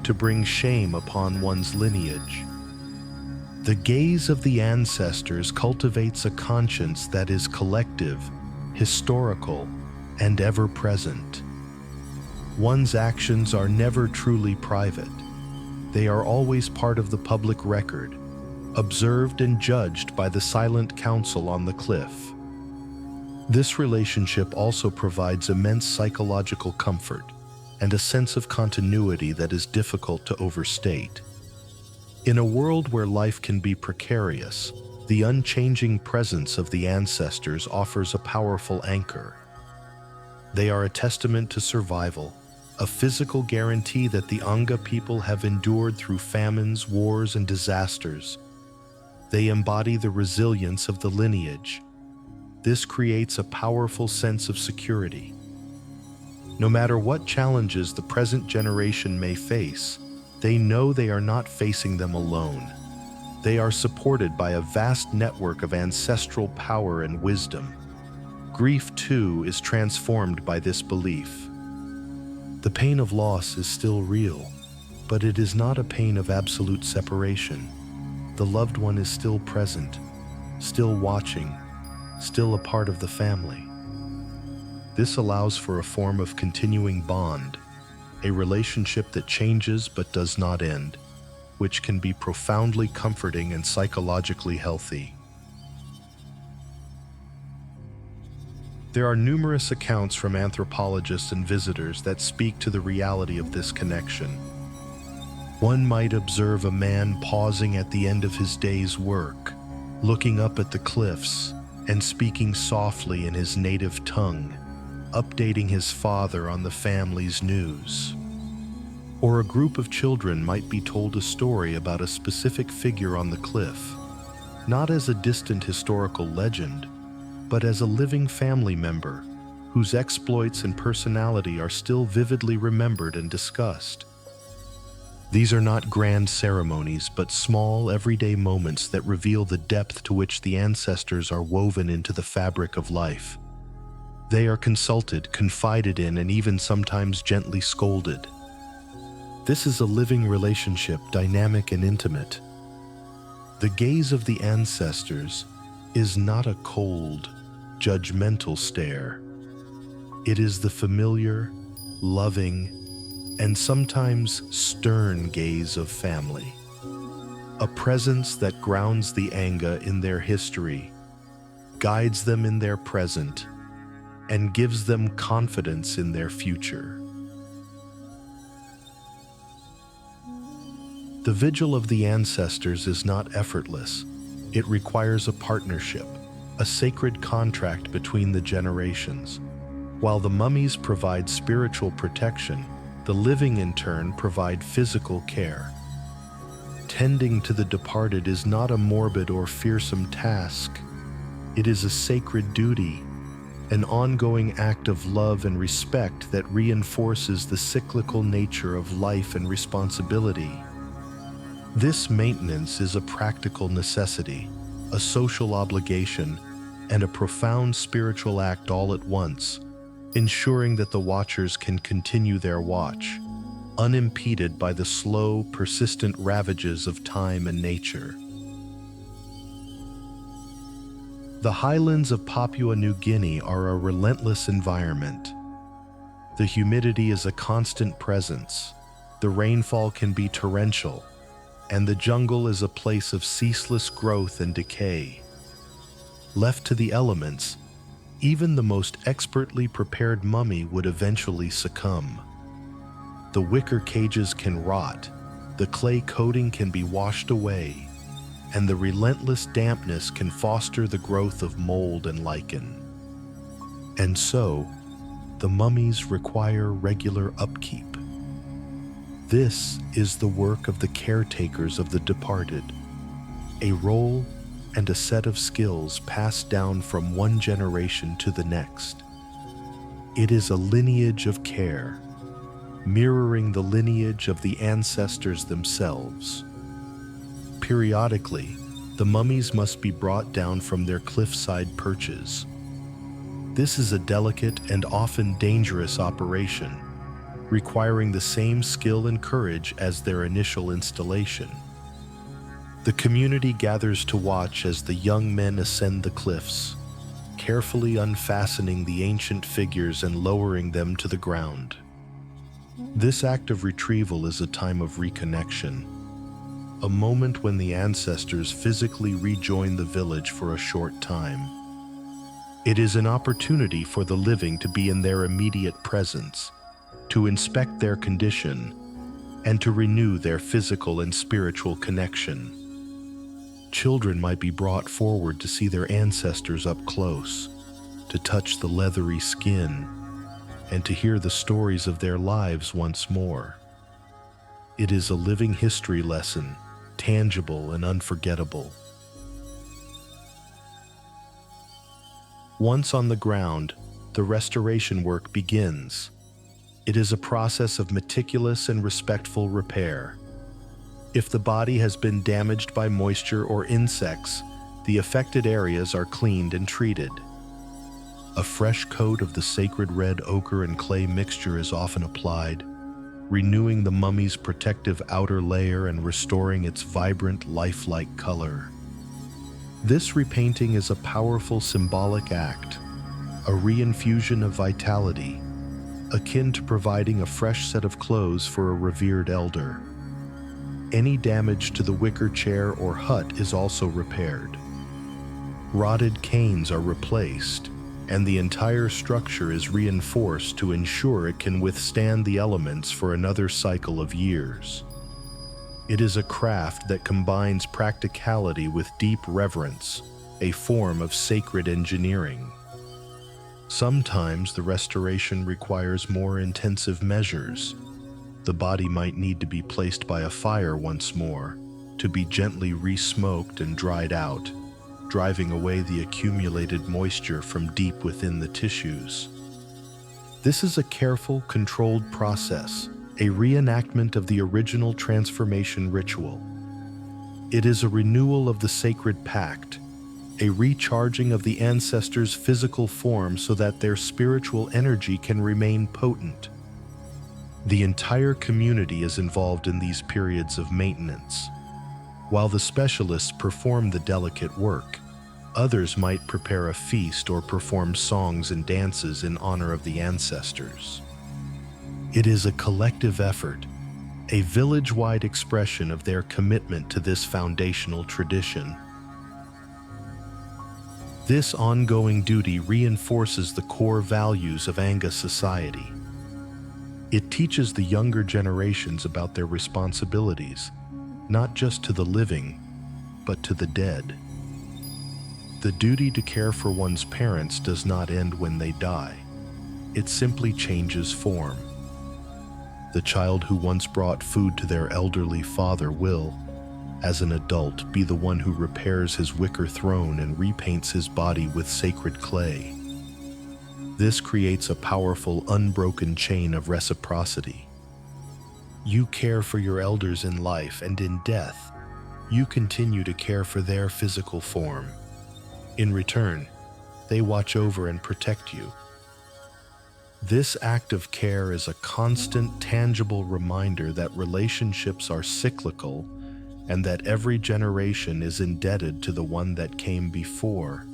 Speaker 1: to bring shame upon one's lineage. The gaze of the ancestors cultivates a conscience that is collective, historical, and ever-present. One's actions are never truly private. They are always part of the public record, observed and judged by the silent council on the cliff. This relationship also provides immense psychological comfort and a sense of continuity that is difficult to overstate. In a world where life can be precarious, the unchanging presence of the ancestors offers a powerful anchor. They are a testament to survival, a physical guarantee that the Anga people have endured through famines, wars, and disasters. They embody the resilience of the lineage. This creates a powerful sense of security. No matter what challenges the present generation may face, they know they are not facing them alone. They are supported by a vast network of ancestral power and wisdom. Grief, too, is transformed by this belief. The pain of loss is still real, but it is not a pain of absolute separation. The loved one is still present, still watching, still a part of the family. This allows for a form of continuing bond, a relationship that changes but does not end, which can be profoundly comforting and psychologically healthy. There are numerous accounts from anthropologists and visitors that speak to the reality of this connection. One might observe a man pausing at the end of his day's work, looking up at the cliffs and speaking softly in his native tongue, updating his father on the family's news. Or a group of children might be told a story about a specific figure on the cliff, not as a distant historical legend, but as a living family member whose exploits and personality are still vividly remembered and discussed. These are not grand ceremonies, but small, everyday moments that reveal the depth to which the ancestors are woven into the fabric of life. They are consulted, confided in, and even sometimes gently scolded. This is a living relationship, dynamic and intimate. The gaze of the ancestors is not a cold, judgmental stare. It is the familiar, loving, and sometimes stern gaze of family. A presence that grounds the Anga in their history, guides them in their present, and gives them confidence in their future. The vigil of the ancestors is not effortless. It requires a partnership, a sacred contract between the generations. While the mummies provide spiritual protection, the living in turn provide physical care. Tending to the departed is not a morbid or fearsome task. It is a sacred duty, an ongoing act of love and respect that reinforces the cyclical nature of life and responsibility. This maintenance is a practical necessity, a social obligation, and a profound spiritual act all at once, ensuring that the watchers can continue their watch, unimpeded by the slow, persistent ravages of time and nature. The highlands of Papua New Guinea are a relentless environment. The humidity is a constant presence, the rainfall can be torrential, and the jungle is a place of ceaseless growth and decay. Left to the elements, even the most expertly prepared mummy would eventually succumb. The wicker cages can rot, the clay coating can be washed away, and the relentless dampness can foster the growth of mold and lichen. And so, the mummies require regular upkeep. This is the work of the caretakers of the departed, a role and a set of skills passed down from one generation to the next. It is a lineage of care, mirroring the lineage of the ancestors themselves. Periodically, the mummies must be brought down from their cliffside perches. This is a delicate and often dangerous operation, requiring the same skill and courage as their initial installation. The community gathers to watch as the young men ascend the cliffs, carefully unfastening the ancient figures and lowering them to the ground. This act of retrieval is a time of reconnection, a moment when the ancestors physically rejoin the village for a short time. It is an opportunity for the living to be in their immediate presence, to inspect their condition, and to renew their physical and spiritual connection. Children might be brought forward to see their ancestors up close, to touch the leathery skin, and to hear the stories of their lives once more. It is a living history lesson, tangible and unforgettable. Once on the ground, the restoration work begins. It is a process of meticulous and respectful repair. If the body has been damaged by moisture or insects, the affected areas are cleaned and treated. A fresh coat of the sacred red ochre and clay mixture is often applied, renewing the mummy's protective outer layer and restoring its vibrant, lifelike color. This repainting is a powerful symbolic act, a reinfusion of vitality, akin to providing a fresh set of clothes for a revered elder. Any damage to the wicker chair or hut is also repaired. Rotted canes are replaced, and the entire structure is reinforced to ensure it can withstand the elements for another cycle of years. It is a craft that combines practicality with deep reverence, a form of sacred engineering. Sometimes the restoration requires more intensive measures. The body might need to be placed by a fire once more, to be gently re-smoked and dried out, driving away the accumulated moisture from deep within the tissues. This is a careful, controlled process, a reenactment of the original transformation ritual. It is a renewal of the sacred pact, a recharging of the ancestors' physical form so that their spiritual energy can remain potent. The entire community is involved in these periods of maintenance. While the specialists perform the delicate work, others might prepare a feast or perform songs and dances in honor of the ancestors. It is a collective effort, a village-wide expression of their commitment to this foundational tradition. This ongoing duty reinforces the core values of Anga society. It teaches the younger generations about their responsibilities, not just to the living, but to the dead. The duty to care for one's parents does not end when they die. It simply changes form. The child who once brought food to their elderly father will, as an adult, be the one who repairs his wicker throne and repaints his body with sacred clay. This creates a powerful, unbroken chain of reciprocity. You care for your elders in life, and in death, you continue to care for their physical form. In return, they watch over and protect you. This act of care is a constant, tangible reminder that relationships are cyclical and that every generation is indebted to the one that came before,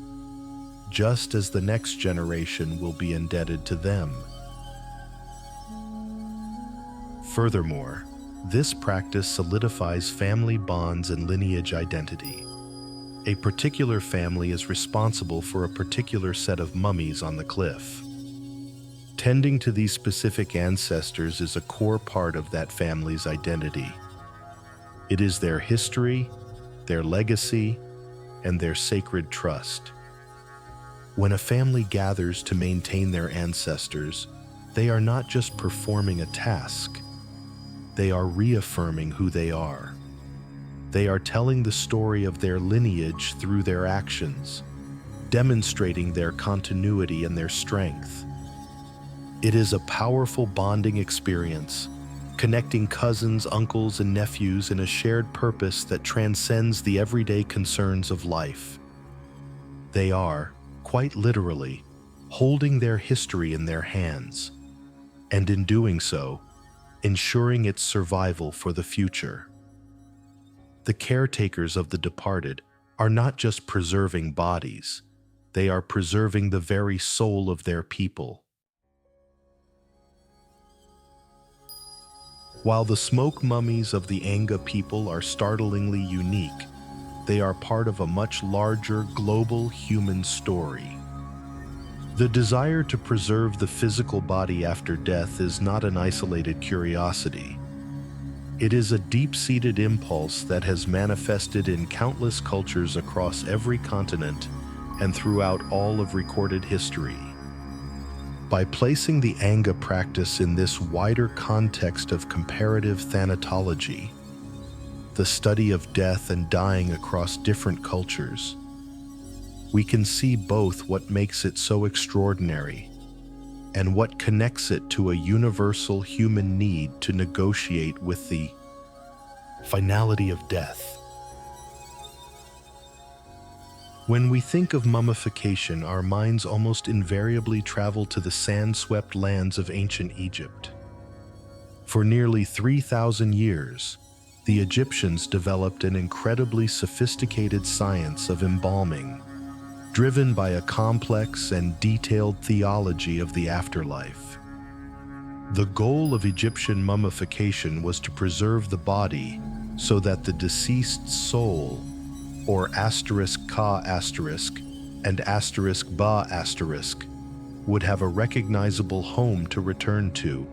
Speaker 1: just as the next generation will be indebted to them. Furthermore, this practice solidifies family bonds and lineage identity. A particular family is responsible for a particular set of mummies on the cliff. Tending to these specific ancestors is a core part of that family's identity. It is their history, their legacy, and their sacred trust. When a family gathers to maintain their ancestors, they are not just performing a task. They are reaffirming who they are. They are telling the story of their lineage through their actions, demonstrating their continuity and their strength. It is a powerful bonding experience, connecting cousins, uncles, and nephews in a shared purpose that transcends the everyday concerns of life. They are, quite literally, holding their history in their hands, and in doing so, ensuring its survival for the future. The caretakers of the departed are not just preserving bodies, they are preserving the very soul of their people. While the smoke mummies of the Anga people are startlingly unique, they are part of a much larger global human story. The desire to preserve the physical body after death is not an isolated curiosity. It is a deep-seated impulse that has manifested in countless cultures across every continent and throughout all of recorded history. By placing the Anga practice in this wider context of comparative thanatology, the study of death and dying across different cultures, we can see both what makes it so extraordinary and what connects it to a universal human need to negotiate with the finality of death. When we think of mummification, our minds almost invariably travel to the sand-swept lands of ancient Egypt. For nearly 3,000 years, the Egyptians developed an incredibly sophisticated science of embalming, driven by a complex and detailed theology of the afterlife. The goal of Egyptian mummification was to preserve the body so that the deceased's soul, or *ka* and *ba*, would have a recognizable home to return to,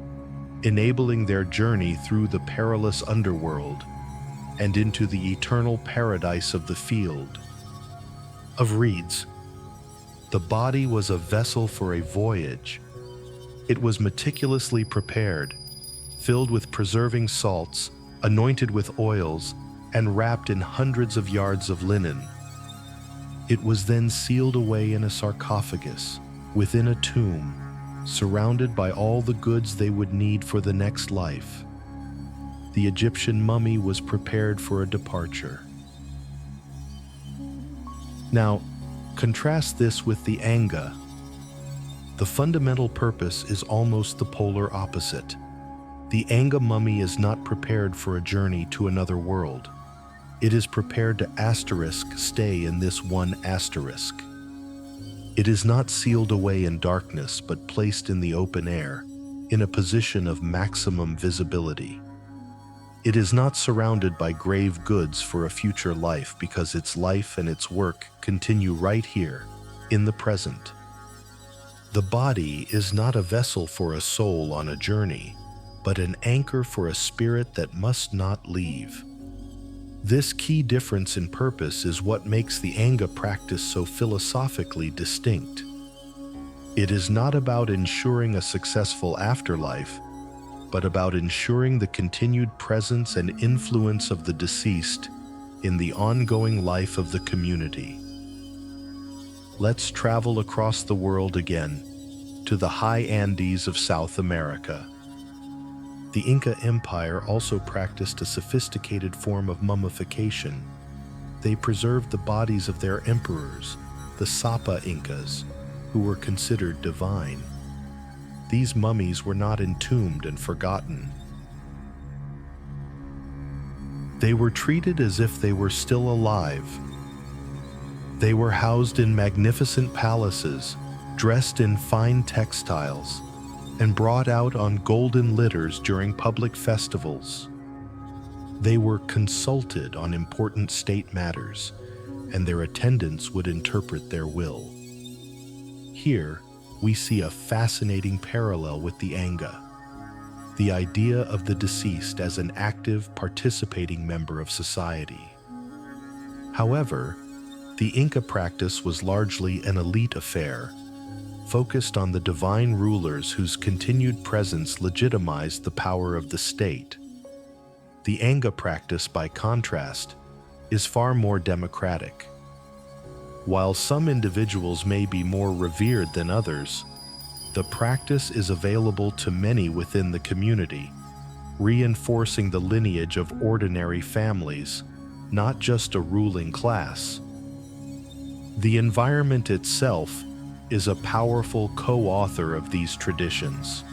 Speaker 1: enabling their journey through the perilous underworld and into the eternal paradise of the field of reeds. The body was a vessel for a voyage. It was meticulously prepared, filled with preserving salts, anointed with oils, and wrapped in hundreds of yards of linen. It was then sealed away in a sarcophagus, within a tomb, surrounded by all the goods they would need for the next life. The Egyptian mummy was prepared for a departure. Now, contrast this with the Anga. The fundamental purpose is almost the polar opposite. The Anga mummy is not prepared for a journey to another world. It is prepared to stay in this one asterisk. It is not sealed away in darkness, but placed in the open air, in a position of maximum visibility. It is not surrounded by grave goods for a future life, because its life and its work continue right here, in the present. The body is not a vessel for a soul on a journey, but an anchor for a spirit that must not leave. This key difference in purpose is what makes the Anga practice so philosophically distinct. It is not about ensuring a successful afterlife, but about ensuring the continued presence and influence of the deceased in the ongoing life of the community. Let's travel across the world again, to the high Andes of South America. The Inca Empire also practiced a sophisticated form of mummification. They preserved the bodies of their emperors, the Sapa Incas, who were considered divine. These mummies were not entombed and forgotten. They were treated as if they were still alive. They were housed in magnificent palaces, dressed in fine textiles, and brought out on golden litters during public festivals. They were consulted on important state matters, and their attendants would interpret their will. Here, we see a fascinating parallel with the Anga, the idea of the deceased as an active, participating member of society. However, the Inca practice was largely an elite affair, focused on the divine rulers whose continued presence legitimized the power of the state. The Anga practice, by contrast, is far more democratic. While some individuals may be more revered than others, the practice is available to many within the community, reinforcing the lineage of ordinary families, not just a ruling class. The environment itself is a powerful co-author of these traditions.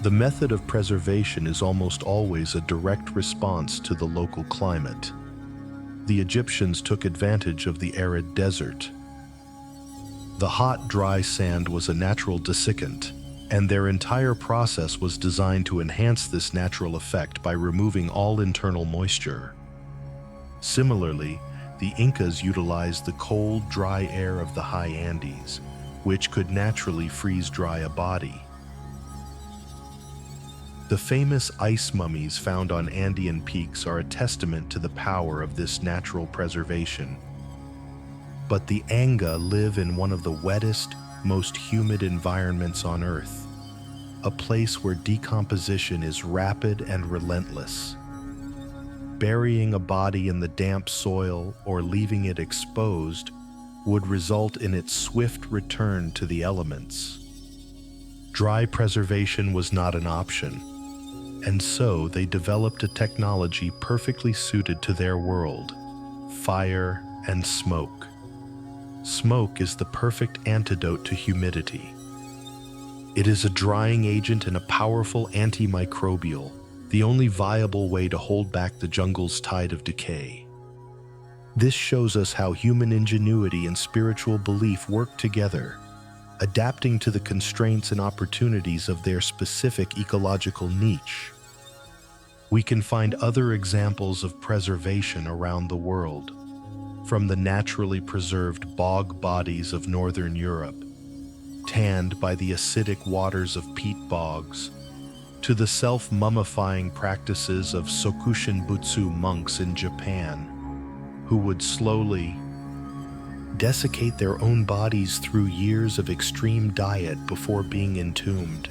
Speaker 1: The method of preservation is almost always a direct response to the local climate. the Egyptians took advantage of the arid desert. The hot, dry sand was a natural desiccant, and their entire process was designed to enhance this natural effect by removing all internal moisture. Similarly, the Incas utilized the cold, dry air of the high Andes, which could naturally freeze-dry a body. The famous ice mummies found on Andean peaks are a testament to the power of this natural preservation. But the Anga live in one of the wettest, most humid environments on Earth, a place where decomposition is rapid and relentless. Burying a body in the damp soil or leaving it exposed would result in its swift return to the elements. Dry preservation was not an option, and so they developed a technology perfectly suited to their world: fire and smoke. Smoke is the perfect antidote to humidity. It is a drying agent and a powerful antimicrobial, the only viable way to hold back the jungle's tide of decay. This shows us how human ingenuity and spiritual belief work together, adapting to the constraints and opportunities of their specific ecological niche. We can find other examples of preservation around the world, from the naturally preserved bog bodies of northern Europe, tanned by the acidic waters of peat bogs, to the self-mummifying practices of Sokushinbutsu monks in Japan, who would slowly desiccate their own bodies through years of extreme diet before being entombed.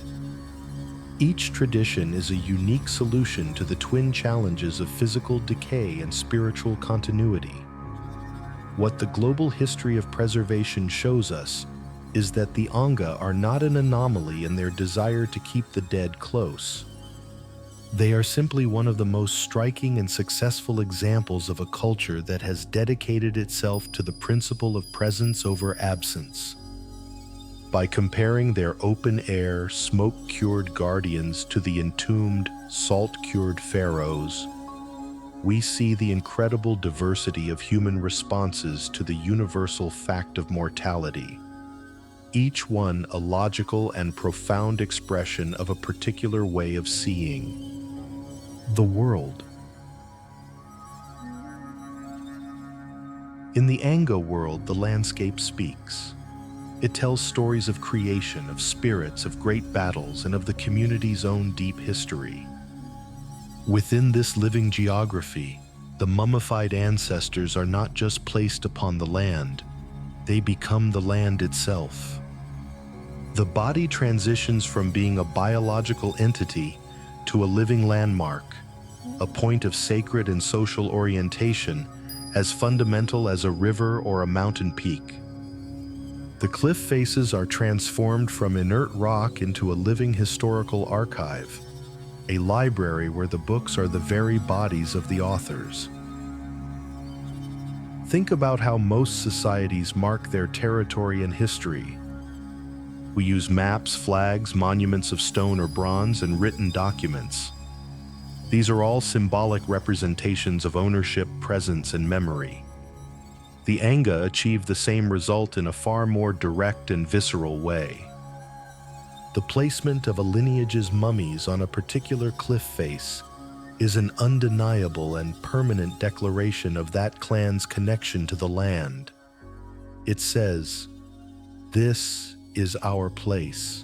Speaker 1: Each tradition is a unique solution to the twin challenges of physical decay and spiritual continuity. What the global history of preservation shows us is that the Anga are not an anomaly in their desire to keep the dead close. They are simply one of the most striking and successful examples of a culture that has dedicated itself to the principle of presence over absence. By comparing their open-air, smoke-cured guardians to the entombed, salt-cured pharaohs, we see the incredible diversity of human responses to the universal fact of mortality, each one a logical and profound expression of a particular way of seeing the world. In the Anga world, the landscape speaks. It tells stories of creation, of spirits, of great battles, and of the community's own deep history. Within this living geography, the mummified ancestors are not just placed upon the land, they become the land itself. The body transitions from being a biological entity to a living landmark, a point of sacred and social orientation as fundamental as a river or a mountain peak. The cliff faces are transformed from inert rock into a living historical archive, a library where the books are the very bodies of the authors. Think about how most societies mark their territory and history. We use maps, flags, monuments of stone or bronze, and written documents. These are all symbolic representations of ownership, presence, and memory. The Anga achieve the same result in a far more direct and visceral way. The placement of a lineage's mummies on a particular cliff face is an undeniable and permanent declaration of that clan's connection to the land. It says, "This is our place.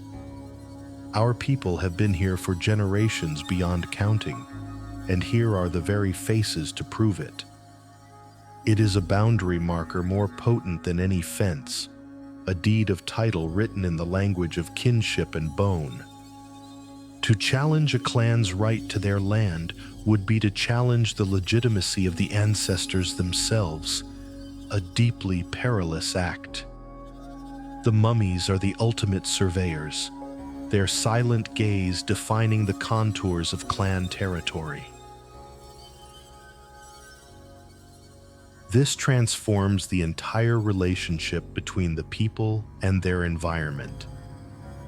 Speaker 1: Our people have been here for generations beyond counting, and here are the very faces to prove it." It is a boundary marker more potent than any fence, a deed of title written in the language of kinship and bone. To challenge a clan's right to their land would be to challenge the legitimacy of the ancestors themselves, a deeply perilous act. The mummies are the ultimate surveyors, their silent gaze defining the contours of clan territory. This transforms the entire relationship between the people and their environment.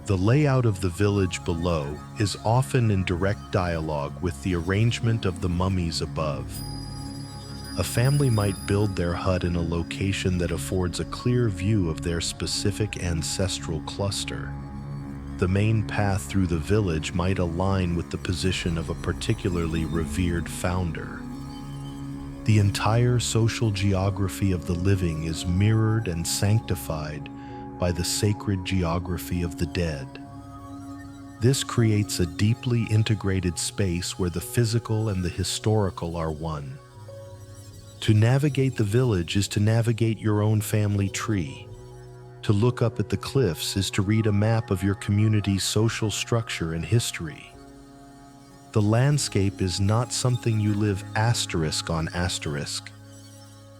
Speaker 1: The layout of the village below is often in direct dialogue with the arrangement of the mummies above. A family might build their hut in a location that affords a clear view of their specific ancestral cluster. The main path through the village might align with the position of a particularly revered founder. The entire social geography of the living is mirrored and sanctified by the sacred geography of the dead. This creates a deeply integrated space where the physical and the historical are one. To navigate the village is to navigate your own family tree. To look up at the cliffs is to read a map of your community's social structure and history. The landscape is not something you live asterisk on asterisk.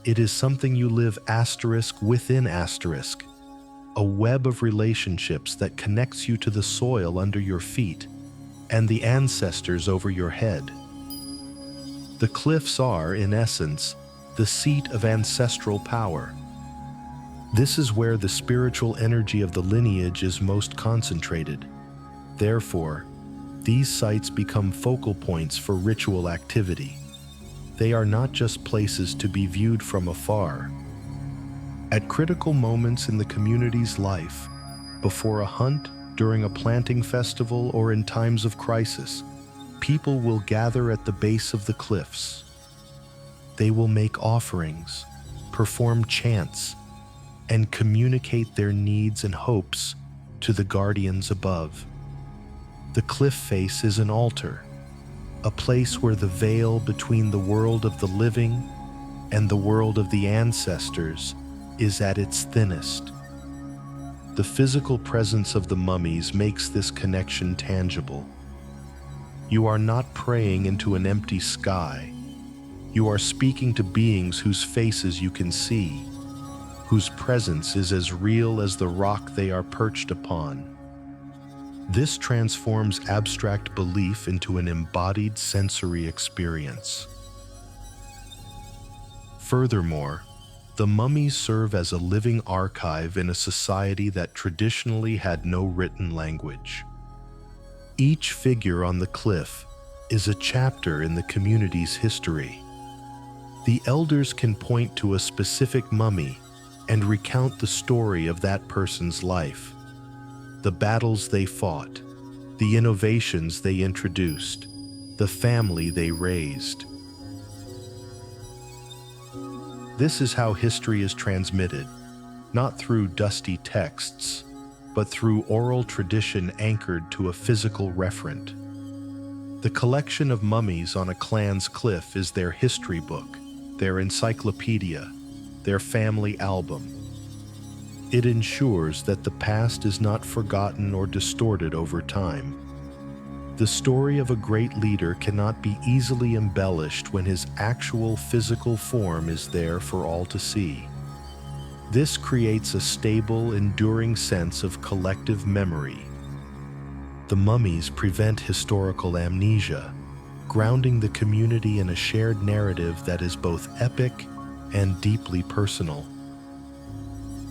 Speaker 1: It is something you live asterisk within asterisk, a web of relationships that connects you to the soil under your feet and the ancestors over your head. The cliffs are, in essence, the seat of ancestral power. This is where the spiritual energy of the lineage is most concentrated. Therefore, these sites become focal points for ritual activity. They are not just places to be viewed from afar. At critical moments in the community's life, before a hunt, during a planting festival, or in times of crisis, people will gather at the base of the cliffs. They will make offerings, perform chants, and communicate their needs and hopes to the guardians above. The cliff face is an altar, a place where the veil between the world of the living and the world of the ancestors is at its thinnest. The physical presence of the mummies makes this connection tangible. You are not praying into an empty sky. You are speaking to beings whose faces you can see, whose presence is as real as the rock they are perched upon. This transforms abstract belief into an embodied sensory experience. Furthermore, the mummies serve as a living archive in a society that traditionally had no written language. Each figure on the cliff is a chapter in the community's history. The elders can point to a specific mummy and recount the story of that person's life, the battles they fought, the innovations they introduced, the family they raised. This is how history is transmitted, not through dusty texts, but through oral tradition anchored to a physical referent. The collection of mummies on a clan's cliff is their history book, their encyclopedia, their family album. It ensures that the past is not forgotten or distorted over time. The story of a great leader cannot be easily embellished when his actual physical form is there for all to see. This creates a stable, enduring sense of collective memory. The mummies prevent historical amnesia, grounding the community in a shared narrative that is both epic and deeply personal.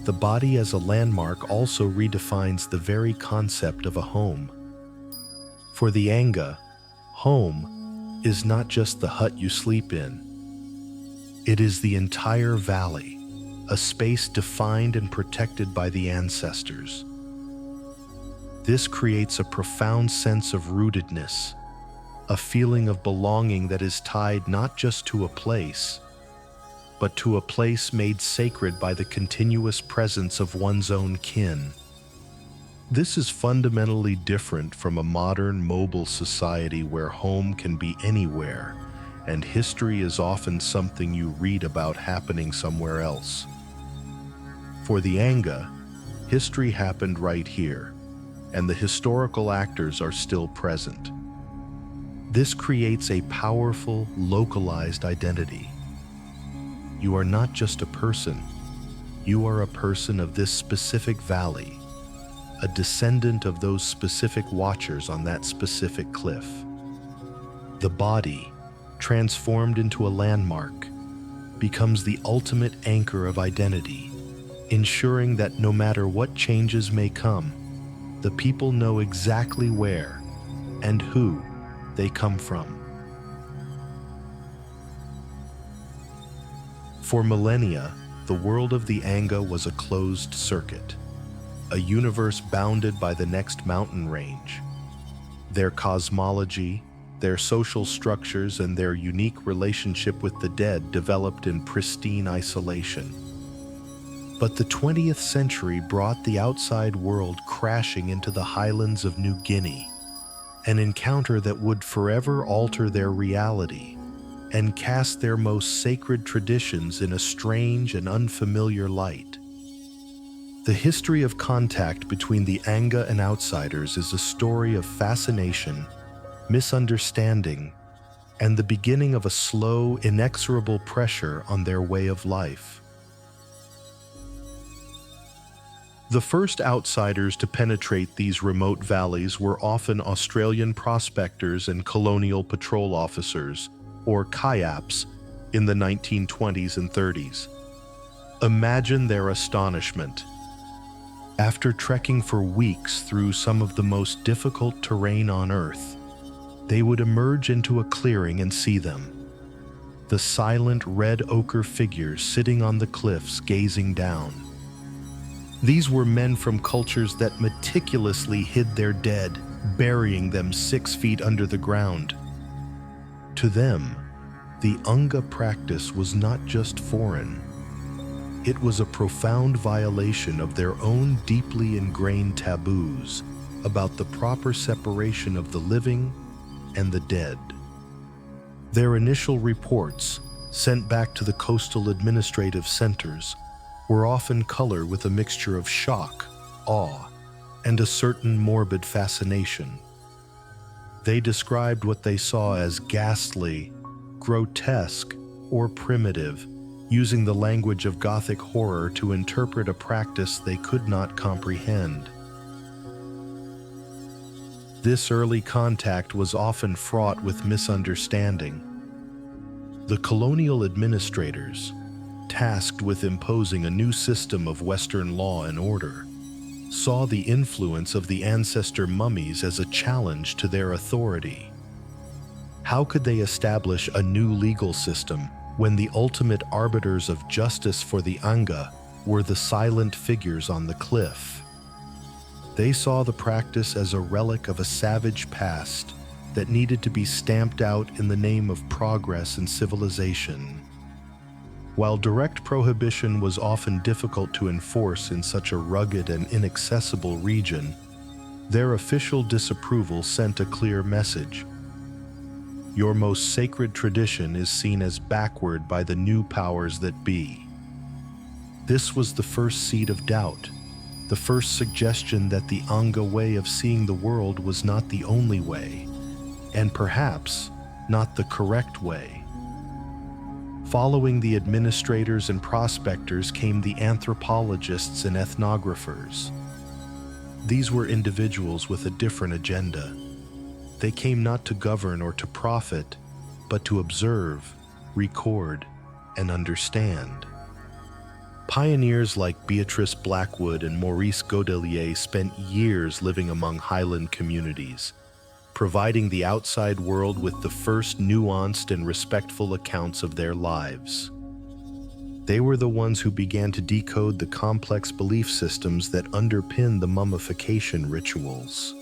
Speaker 1: The body as a landmark also redefines the very concept of a home. For the Anga, home is not just the hut you sleep in. It is the entire valley, a space defined and protected by the ancestors. This creates a profound sense of rootedness, a feeling of belonging that is tied not just to a place, but to a place made sacred by the continuous presence of one's own kin. This is fundamentally different from a modern mobile society where home can be anywhere, and history is often something you read about happening somewhere else. For the Anga, history happened right here, and the historical actors are still present. This creates a powerful, localized identity. You are not just a person. You are a person of this specific valley, a descendant of those specific watchers on that specific cliff. The body, transformed into a landmark, becomes the ultimate anchor of identity, ensuring that no matter what changes may come, the people know exactly where and who they come from. For millennia, the world of the Anga was a closed circuit, a universe bounded by the next mountain range. Their cosmology, their social structures, and their unique relationship with the dead developed in pristine isolation. But the 20th century brought the outside world crashing into the highlands of New Guinea, an encounter that would forever alter their reality and cast their most sacred traditions in a strange and unfamiliar light. The history of contact between the Anga and outsiders is a story of fascination, misunderstanding, and the beginning of a slow, inexorable pressure on their way of life. The first outsiders to penetrate these remote valleys were often Australian prospectors and colonial patrol officers, or KIAPs, in the 1920s and 30s. Imagine their astonishment. After trekking for weeks through some of the most difficult terrain on Earth, they would emerge into a clearing and see them. The silent red ochre figures sitting on the cliffs gazing down. These were men from cultures that meticulously hid their dead, burying them 6 feet under the ground. To them, the Anga practice was not just foreign. It was a profound violation of their own deeply ingrained taboos about the proper separation of the living and the dead. Their initial reports, sent back to the coastal administrative centers, were often colored with a mixture of shock, awe, and a certain morbid fascination. They described what they saw as ghastly, grotesque, or primitive, using the language of Gothic horror to interpret a practice they could not comprehend. This early contact was often fraught with misunderstanding. The colonial administrators, tasked with imposing a new system of Western law and order, saw the influence of the ancestor mummies as a challenge to their authority. How could they establish a new legal system when the ultimate arbiters of justice for the Anga were the silent figures on the cliff? They saw the practice as a relic of a savage past that needed to be stamped out in the name of progress and civilization. While direct prohibition was often difficult to enforce in such a rugged and inaccessible region, their official disapproval sent a clear message. Your most sacred tradition is seen as backward by the new powers that be. This was the first seed of doubt, the first suggestion that the Anga way of seeing the world was not the only way, and perhaps not the correct way. Following the administrators and prospectors came the anthropologists and ethnographers. These were individuals with a different agenda. They came not to govern or to profit, but to observe, record, and understand. Pioneers like Beatrice Blackwood and Maurice Godelier spent years living among highland communities, providing the outside world with the first nuanced and respectful accounts of their lives. They were the ones who began to decode the complex belief systems that underpin the mummification rituals.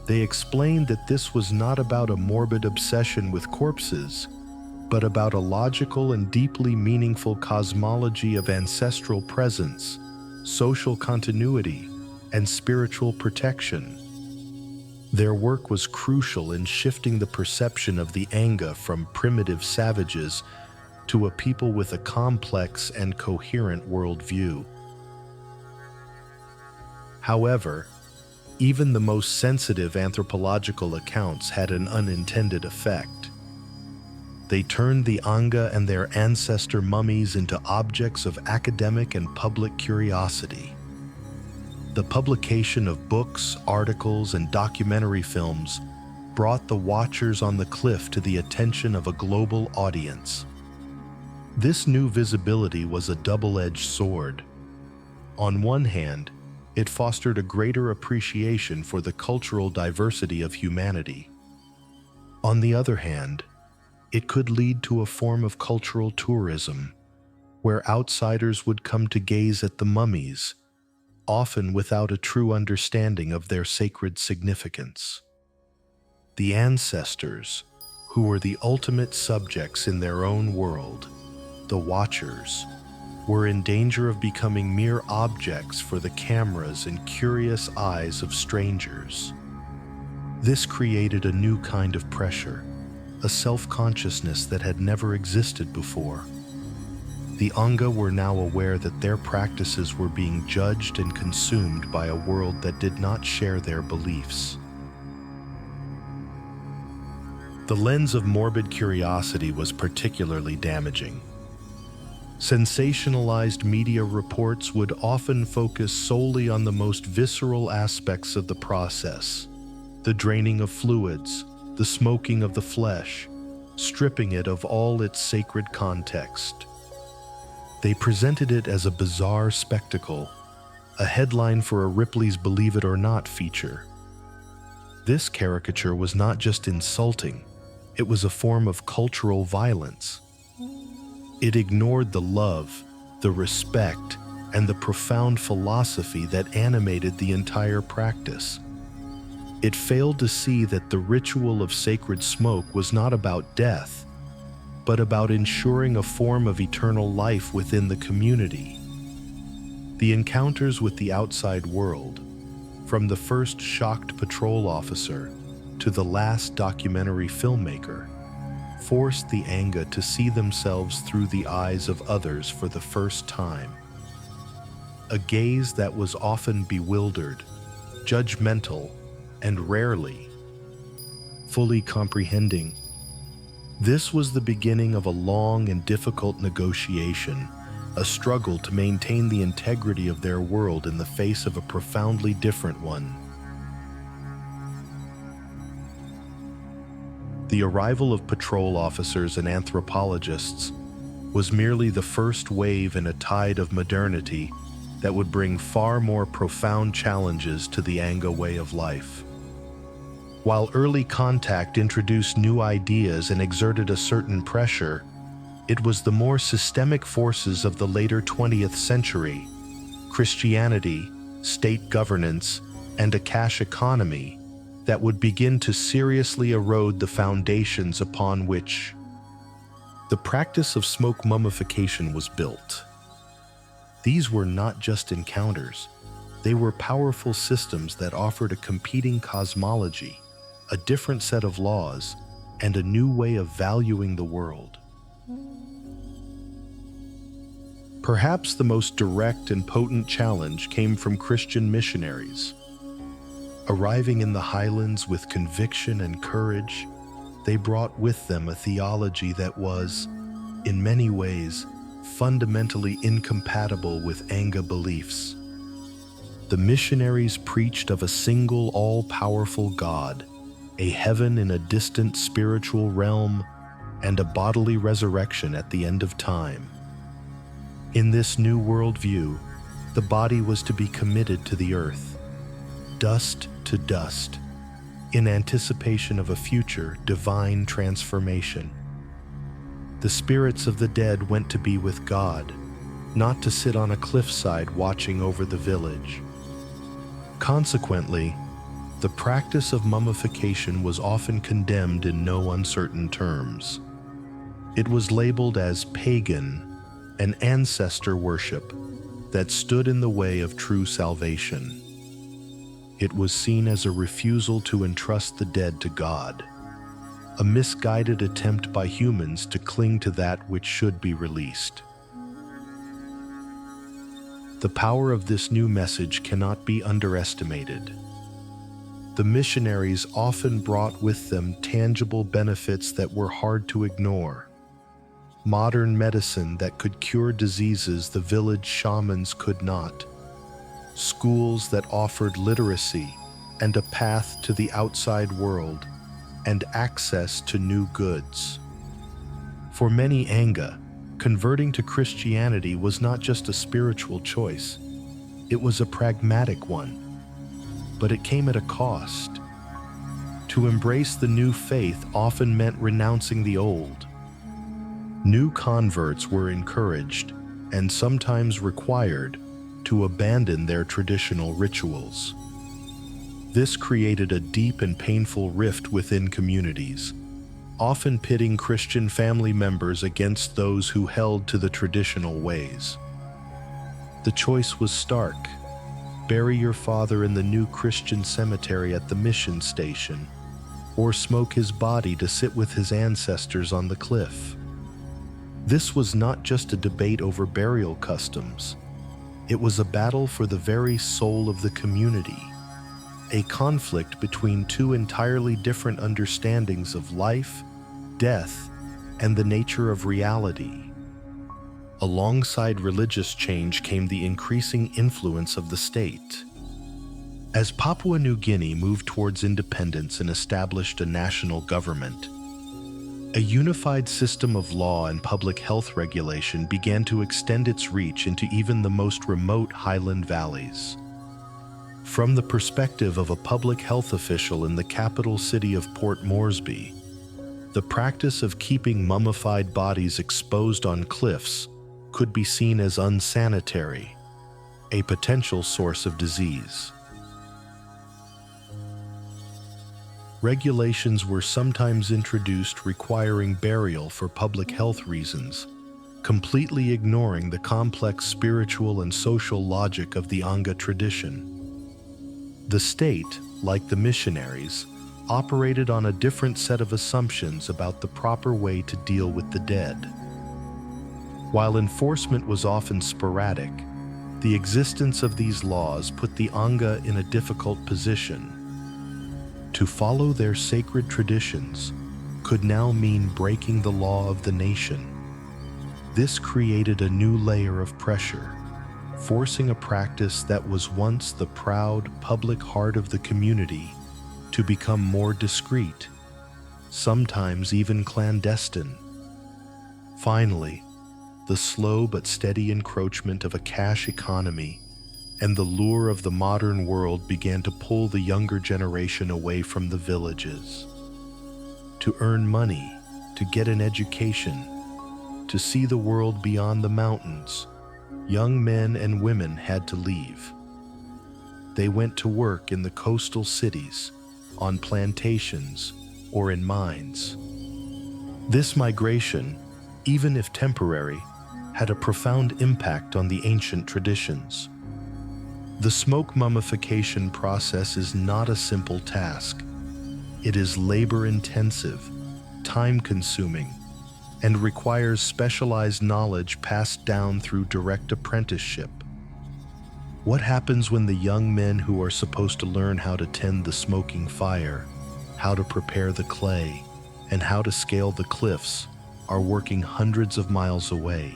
Speaker 1: They explained that this was not about a morbid obsession with corpses, but about a logical and deeply meaningful cosmology of ancestral presence, social continuity, and spiritual protection. Their work was crucial in shifting the perception of the Anga from primitive savages to a people with a complex and coherent worldview. However, even the most sensitive anthropological accounts had an unintended effect. They turned the Anga and their ancestor mummies into objects of academic and public curiosity. The publication of books, articles, and documentary films brought the watchers on the cliff to the attention of a global audience. This new visibility was a double-edged sword. On one hand, it fostered a greater appreciation for the cultural diversity of humanity. On the other hand, it could lead to a form of cultural tourism, where outsiders would come to gaze at the mummies, often without a true understanding of their sacred significance. The ancestors, who were the ultimate subjects in their own world, the Watchers, were in danger of becoming mere objects for the cameras and curious eyes of strangers. This created a new kind of pressure, a self-consciousness that had never existed before. The Anga were now aware that their practices were being judged and consumed by a world that did not share their beliefs. The lens of morbid curiosity was particularly damaging. Sensationalized media reports would often focus solely on the most visceral aspects of the process: the draining of fluids, the smoking of the flesh, stripping it of all its sacred context. They presented it as a bizarre spectacle, a headline for a Ripley's Believe It or Not feature. This caricature was not just insulting, it was a form of cultural violence. It ignored the love, the respect, and the profound philosophy that animated the entire practice. It failed to see that the ritual of sacred smoke was not about death, but about ensuring a form of eternal life within the community. The encounters with the outside world, from the first shocked patrol officer to the last documentary filmmaker, forced the Anga to see themselves through the eyes of others for the first time. A gaze that was often bewildered, judgmental, and rarely fully comprehending. This was the beginning of a long and difficult negotiation, a struggle to maintain the integrity of their world in the face of a profoundly different one. The arrival of patrol officers and anthropologists was merely the first wave in a tide of modernity that would bring far more profound challenges to the Anga way of life. While early contact introduced new ideas and exerted a certain pressure, it was the more systemic forces of the later 20th century, Christianity, state governance, and a cash economy, that would begin to seriously erode the foundations upon which the practice of smoke mummification was built. These were not just encounters, they were powerful systems that offered a competing cosmology, a different set of laws, and a new way of valuing the world. Perhaps the most direct and potent challenge came from Christian missionaries. Arriving in the highlands with conviction and courage, they brought with them a theology that was, in many ways, fundamentally incompatible with Anga beliefs. The missionaries preached of a single all-powerful God, a heaven in a distant spiritual realm, and a bodily resurrection at the end of time. In this new worldview, the body was to be committed to the earth, dust to dust, in anticipation of a future divine transformation. The spirits of the dead went to be with God, not to sit on a cliffside watching over the village. Consequently, the practice of mummification was often condemned in no uncertain terms. It was labeled as pagan, an ancestor worship that stood in the way of true salvation. It was seen as a refusal to entrust the dead to God, a misguided attempt by humans to cling to that which should be released. The power of this new message cannot be underestimated. The missionaries often brought with them tangible benefits that were hard to ignore. Modern medicine that could cure diseases the village shamans could not. Schools that offered literacy and a path to the outside world, and access to new goods. For many Anga, converting to Christianity was not just a spiritual choice, it was a pragmatic one. But it came at a cost. To embrace the new faith often meant renouncing the old. New converts were encouraged, and sometimes required, to abandon their traditional rituals. This created a deep and painful rift within communities, often pitting Christian family members against those who held to the traditional ways. The choice was stark: bury your father in the new Christian cemetery at the mission station, or smoke his body to sit with his ancestors on the cliff. This was not just a debate over burial customs. It was a battle for the very soul of the community, a conflict between two entirely different understandings of life, death, and the nature of reality. Alongside religious change came the increasing influence of the state. As Papua New Guinea moved towards independence and established a national government, a unified system of law and public health regulation began to extend its reach into even the most remote highland valleys. From the perspective of a public health official in the capital city of Port Moresby, the practice of keeping mummified bodies exposed on cliffs could be seen as unsanitary, a potential source of disease. Regulations were sometimes introduced requiring burial for public health reasons, completely ignoring the complex spiritual and social logic of the Anga tradition. The state, like the missionaries, operated on a different set of assumptions about the proper way to deal with the dead. While enforcement was often sporadic, the existence of these laws put the Anga in a difficult position. To follow their sacred traditions could now mean breaking the law of the nation. This created a new layer of pressure, forcing a practice that was once the proud, public heart of the community to become more discreet, sometimes even clandestine. Finally, the slow but steady encroachment of a cash economy and the lure of the modern world began to pull the younger generation away from the villages. To earn money, to get an education, to see the world beyond the mountains, young men and women had to leave. They went to work in the coastal cities, on plantations, or in mines. This migration, even if temporary, had a profound impact on the ancient traditions. The smoke mummification process is not a simple task. It is labor-intensive, time-consuming, and requires specialized knowledge passed down through direct apprenticeship. What happens when the young men who are supposed to learn how to tend the smoking fire, how to prepare the clay, and how to scale the cliffs are working hundreds of miles away?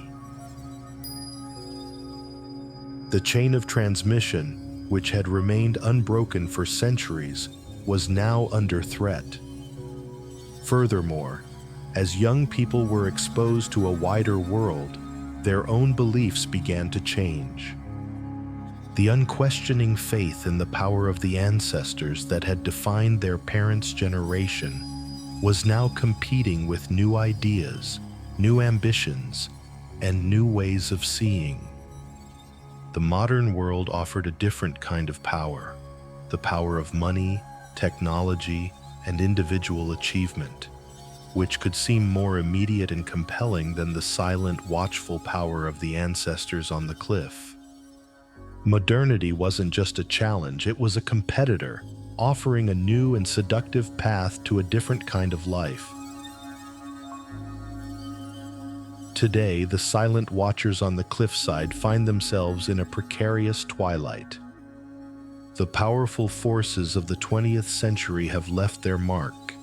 Speaker 1: The chain of transmission, which had remained unbroken for centuries, was now under threat. Furthermore, as young people were exposed to a wider world, their own beliefs began to change. The unquestioning faith in the power of the ancestors that had defined their parents' generation was now competing with new ideas, new ambitions, and new ways of seeing. The modern world offered a different kind of power, the power of money, technology, and individual achievement, which could seem more immediate and compelling than the silent, watchful power of the ancestors on the cliff. Modernity wasn't just a challenge, it was a competitor, offering a new and seductive path to a different kind of life. Today, the silent watchers on the cliffside find themselves in a precarious twilight. The powerful forces of the 20th century have left their mark,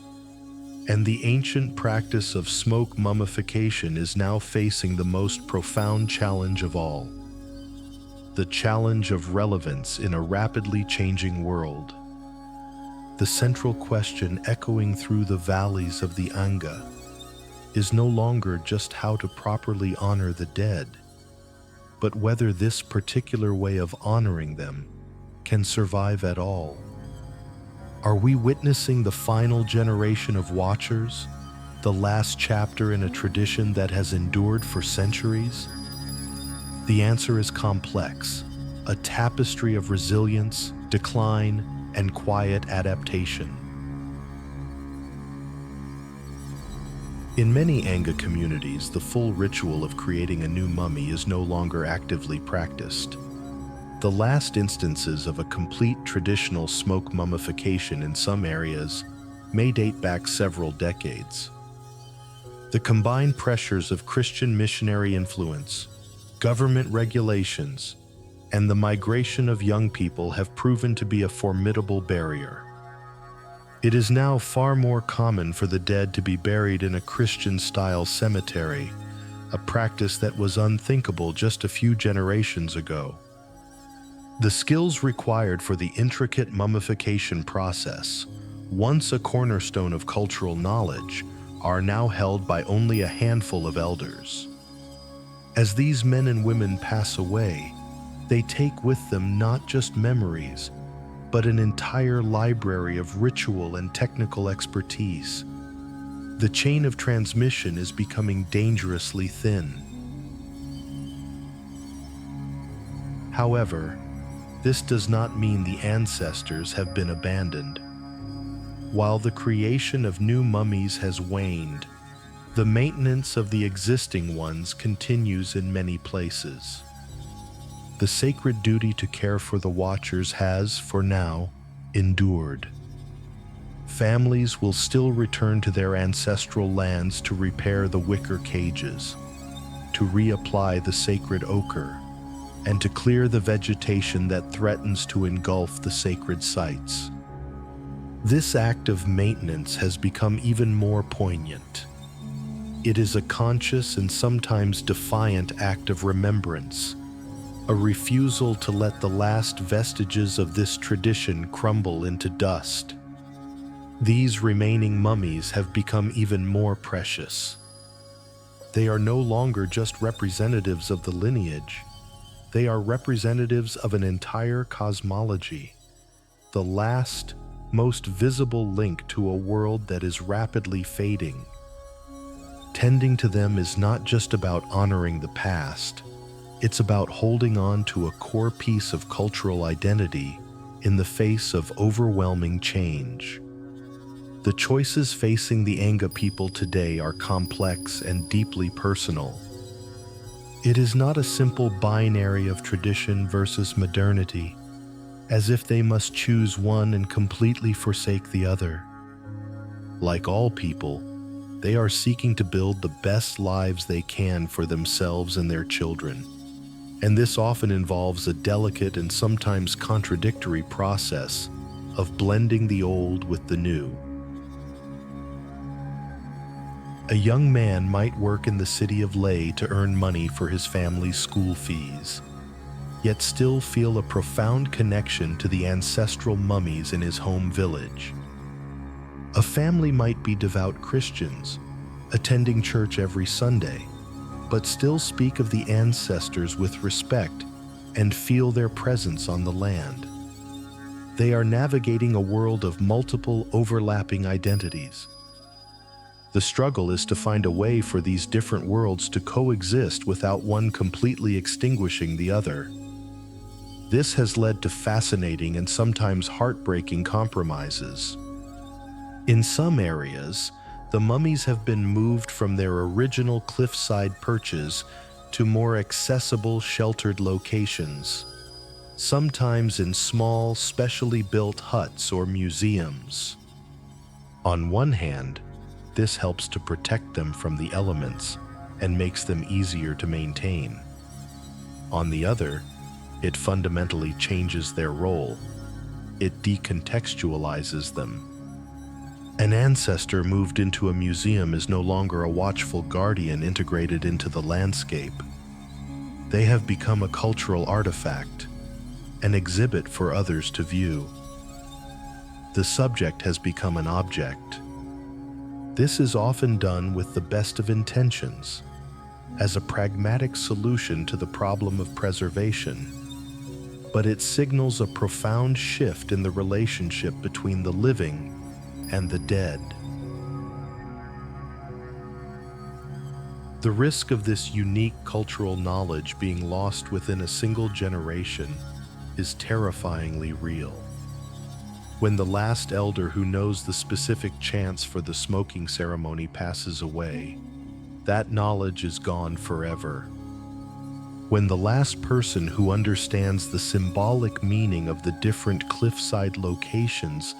Speaker 1: and the ancient practice of smoke mummification is now facing the most profound challenge of all: the challenge of relevance in a rapidly changing world. The central question echoing through the valleys of the Anga is no longer just how to properly honor the dead, but whether this particular way of honoring them can survive at all. Are we witnessing the final generation of watchers, the last chapter in a tradition that has endured for centuries? The answer is complex, a tapestry of resilience, decline, and quiet adaptation. In many Anga communities, the full ritual of creating a new mummy is no longer actively practiced. The last instances of a complete traditional smoke mummification in some areas may date back several decades. The combined pressures of Christian missionary influence, government regulations, and the migration of young people have proven to be a formidable barrier. It is now far more common for the dead to be buried in a Christian-style cemetery, a practice that was unthinkable just a few generations ago. The skills required for the intricate mummification process, once a cornerstone of cultural knowledge, are now held by only a handful of elders. As these men and women pass away, they take with them not just memories, but an entire library of ritual and technical expertise. The chain of transmission is becoming dangerously thin. However, this does not mean the ancestors have been abandoned. While the creation of new mummies has waned, the maintenance of the existing ones continues in many places. The sacred duty to care for the watchers has, for now, endured. Families will still return to their ancestral lands to repair the wicker cages, to reapply the sacred ochre, and to clear the vegetation that threatens to engulf the sacred sites. This act of maintenance has become even more poignant. It is a conscious and sometimes defiant act of remembrance, a refusal to let the last vestiges of this tradition crumble into dust. These remaining mummies have become even more precious. They are no longer just representatives of the lineage. They are representatives of an entire cosmology, the last, most visible link to a world that is rapidly fading. Tending to them is not just about honoring the past. It's about holding on to a core piece of cultural identity in the face of overwhelming change. The choices facing the Anga people today are complex and deeply personal. It is not a simple binary of tradition versus modernity, as if they must choose one and completely forsake the other. Like all people, they are seeking to build the best lives they can for themselves and their children. And this often involves a delicate and sometimes contradictory process of blending the old with the new. A young man might work in the city of Leh to earn money for his family's school fees, yet still feel a profound connection to the ancestral mummies in his home village. A family might be devout Christians, attending church every Sunday, but still speak of the ancestors with respect and feel their presence on the land. They are navigating a world of multiple overlapping identities. The struggle is to find a way for these different worlds to coexist without one completely extinguishing the other. This has led to fascinating and sometimes heartbreaking compromises. In some areas, the mummies have been moved from their original cliffside perches to more accessible, sheltered locations, sometimes in small, specially built huts or museums. On one hand, this helps to protect them from the elements and makes them easier to maintain. On the other, it fundamentally changes their role. It decontextualizes them. An ancestor moved into a museum is no longer a watchful guardian integrated into the landscape. They have become a cultural artifact, an exhibit for others to view. The subject has become an object. This is often done with the best of intentions, as a pragmatic solution to the problem of preservation, but it signals a profound shift in the relationship between the living and the dead. The risk of this unique cultural knowledge being lost within a single generation is terrifyingly real. When the last elder who knows the specific chants for the smoking ceremony passes away, that knowledge is gone forever. When the last person who understands the symbolic meaning of the different cliffside locations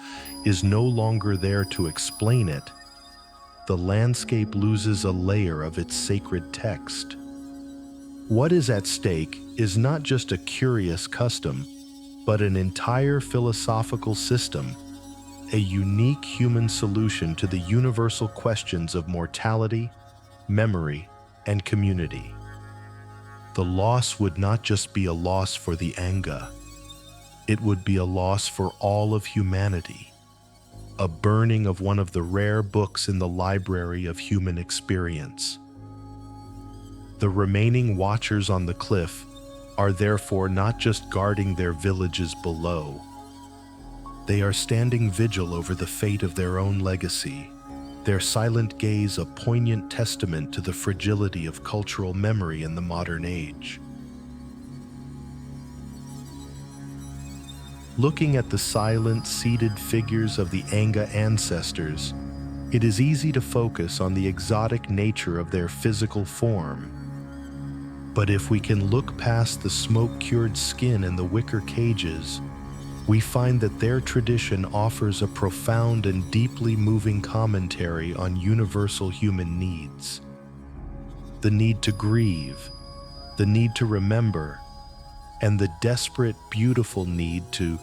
Speaker 1: is no longer there to explain it, the landscape loses a layer of its sacred text. What is at stake is not just a curious custom, but an entire philosophical system, a unique human solution to the universal questions of mortality, memory, and community. The loss would not just be a loss for the Anga, it would be a loss for all of humanity, a burning of one of the rare books in the library of human experience. The remaining watchers on the cliff are therefore not just guarding their villages below. They are standing vigil over the fate of their own legacy, their silent gaze a poignant testament to the fragility of cultural memory in the modern age. Looking at the silent, seated figures of the Anga ancestors, it is easy to focus on the exotic nature of their physical form. But if we can look past the smoke-cured skin and the wicker cages, we find that their tradition offers a profound and deeply moving commentary on universal human needs. The need to grieve, the need to remember, and the desperate, beautiful need to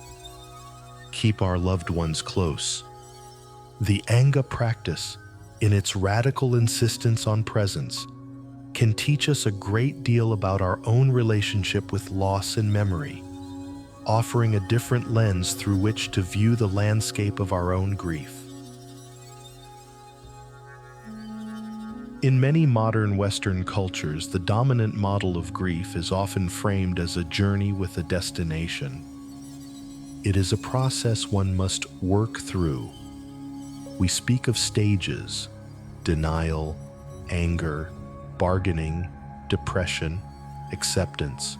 Speaker 1: keep our loved ones close. The Anga practice, in its radical insistence on presence, can teach us a great deal about our own relationship with loss and memory, offering a different lens through which to view the landscape of our own grief. In many modern Western cultures, the dominant model of grief is often framed as a journey with a destination. It is a process one must work through. We speak of stages: denial, anger, bargaining, depression, acceptance,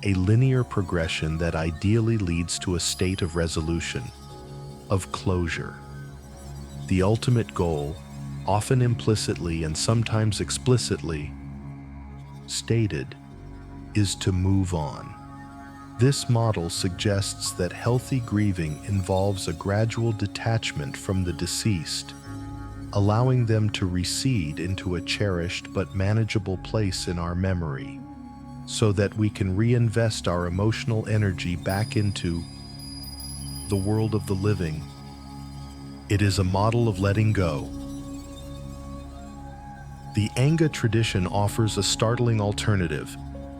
Speaker 1: a linear progression that ideally leads to a state of resolution, of closure. The ultimate goal, often implicitly and sometimes explicitly stated, is to move on. This model suggests that healthy grieving involves a gradual detachment from the deceased, allowing them to recede into a cherished but manageable place in our memory, so that we can reinvest our emotional energy back into the world of the living. It is a model of letting go. The Anga tradition offers a startling alternative,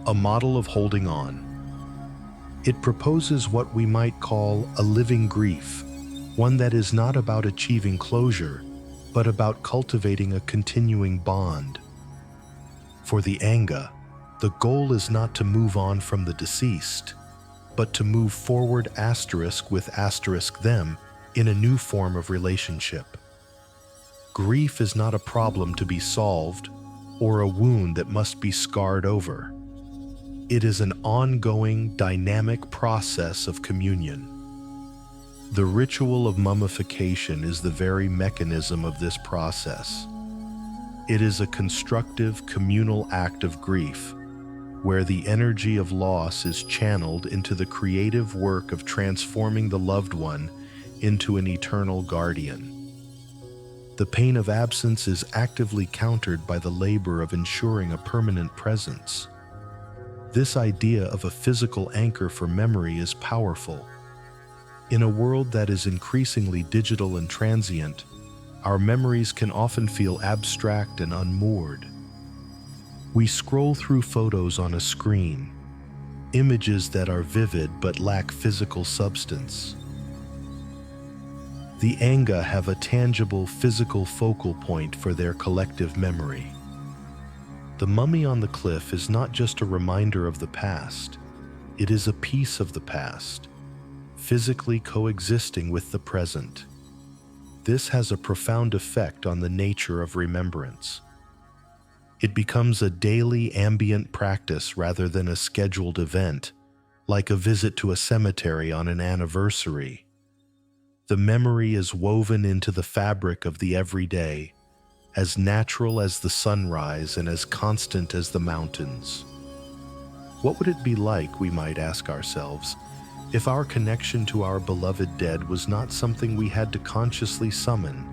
Speaker 1: a model of holding on. It proposes what we might call a living grief, one that is not about achieving closure, but about cultivating a continuing bond. For the Anga, the goal is not to move on from the deceased, but to move forward with them in a new form of relationship. Grief is not a problem to be solved or a wound that must be scarred over. It is an ongoing, dynamic process of communion. The ritual of mummification is the very mechanism of this process. It is a constructive, communal act of grief, where the energy of loss is channeled into the creative work of transforming the loved one into an eternal guardian. The pain of absence is actively countered by the labor of ensuring a permanent presence. This idea of a physical anchor for memory is powerful. In a world that is increasingly digital and transient, our memories can often feel abstract and unmoored. We scroll through photos on a screen, images that are vivid but lack physical substance. The Anga have a tangible physical focal point for their collective memory. The mummy on the cliff is not just a reminder of the past, it is a piece of the past, physically coexisting with the present. This has a profound effect on the nature of remembrance. It becomes a daily ambient practice rather than a scheduled event, like a visit to a cemetery on an anniversary. The memory is woven into the fabric of the everyday, as natural as the sunrise and as constant as the mountains. What would it be like, we might ask ourselves, if our connection to our beloved dead was not something we had to consciously summon,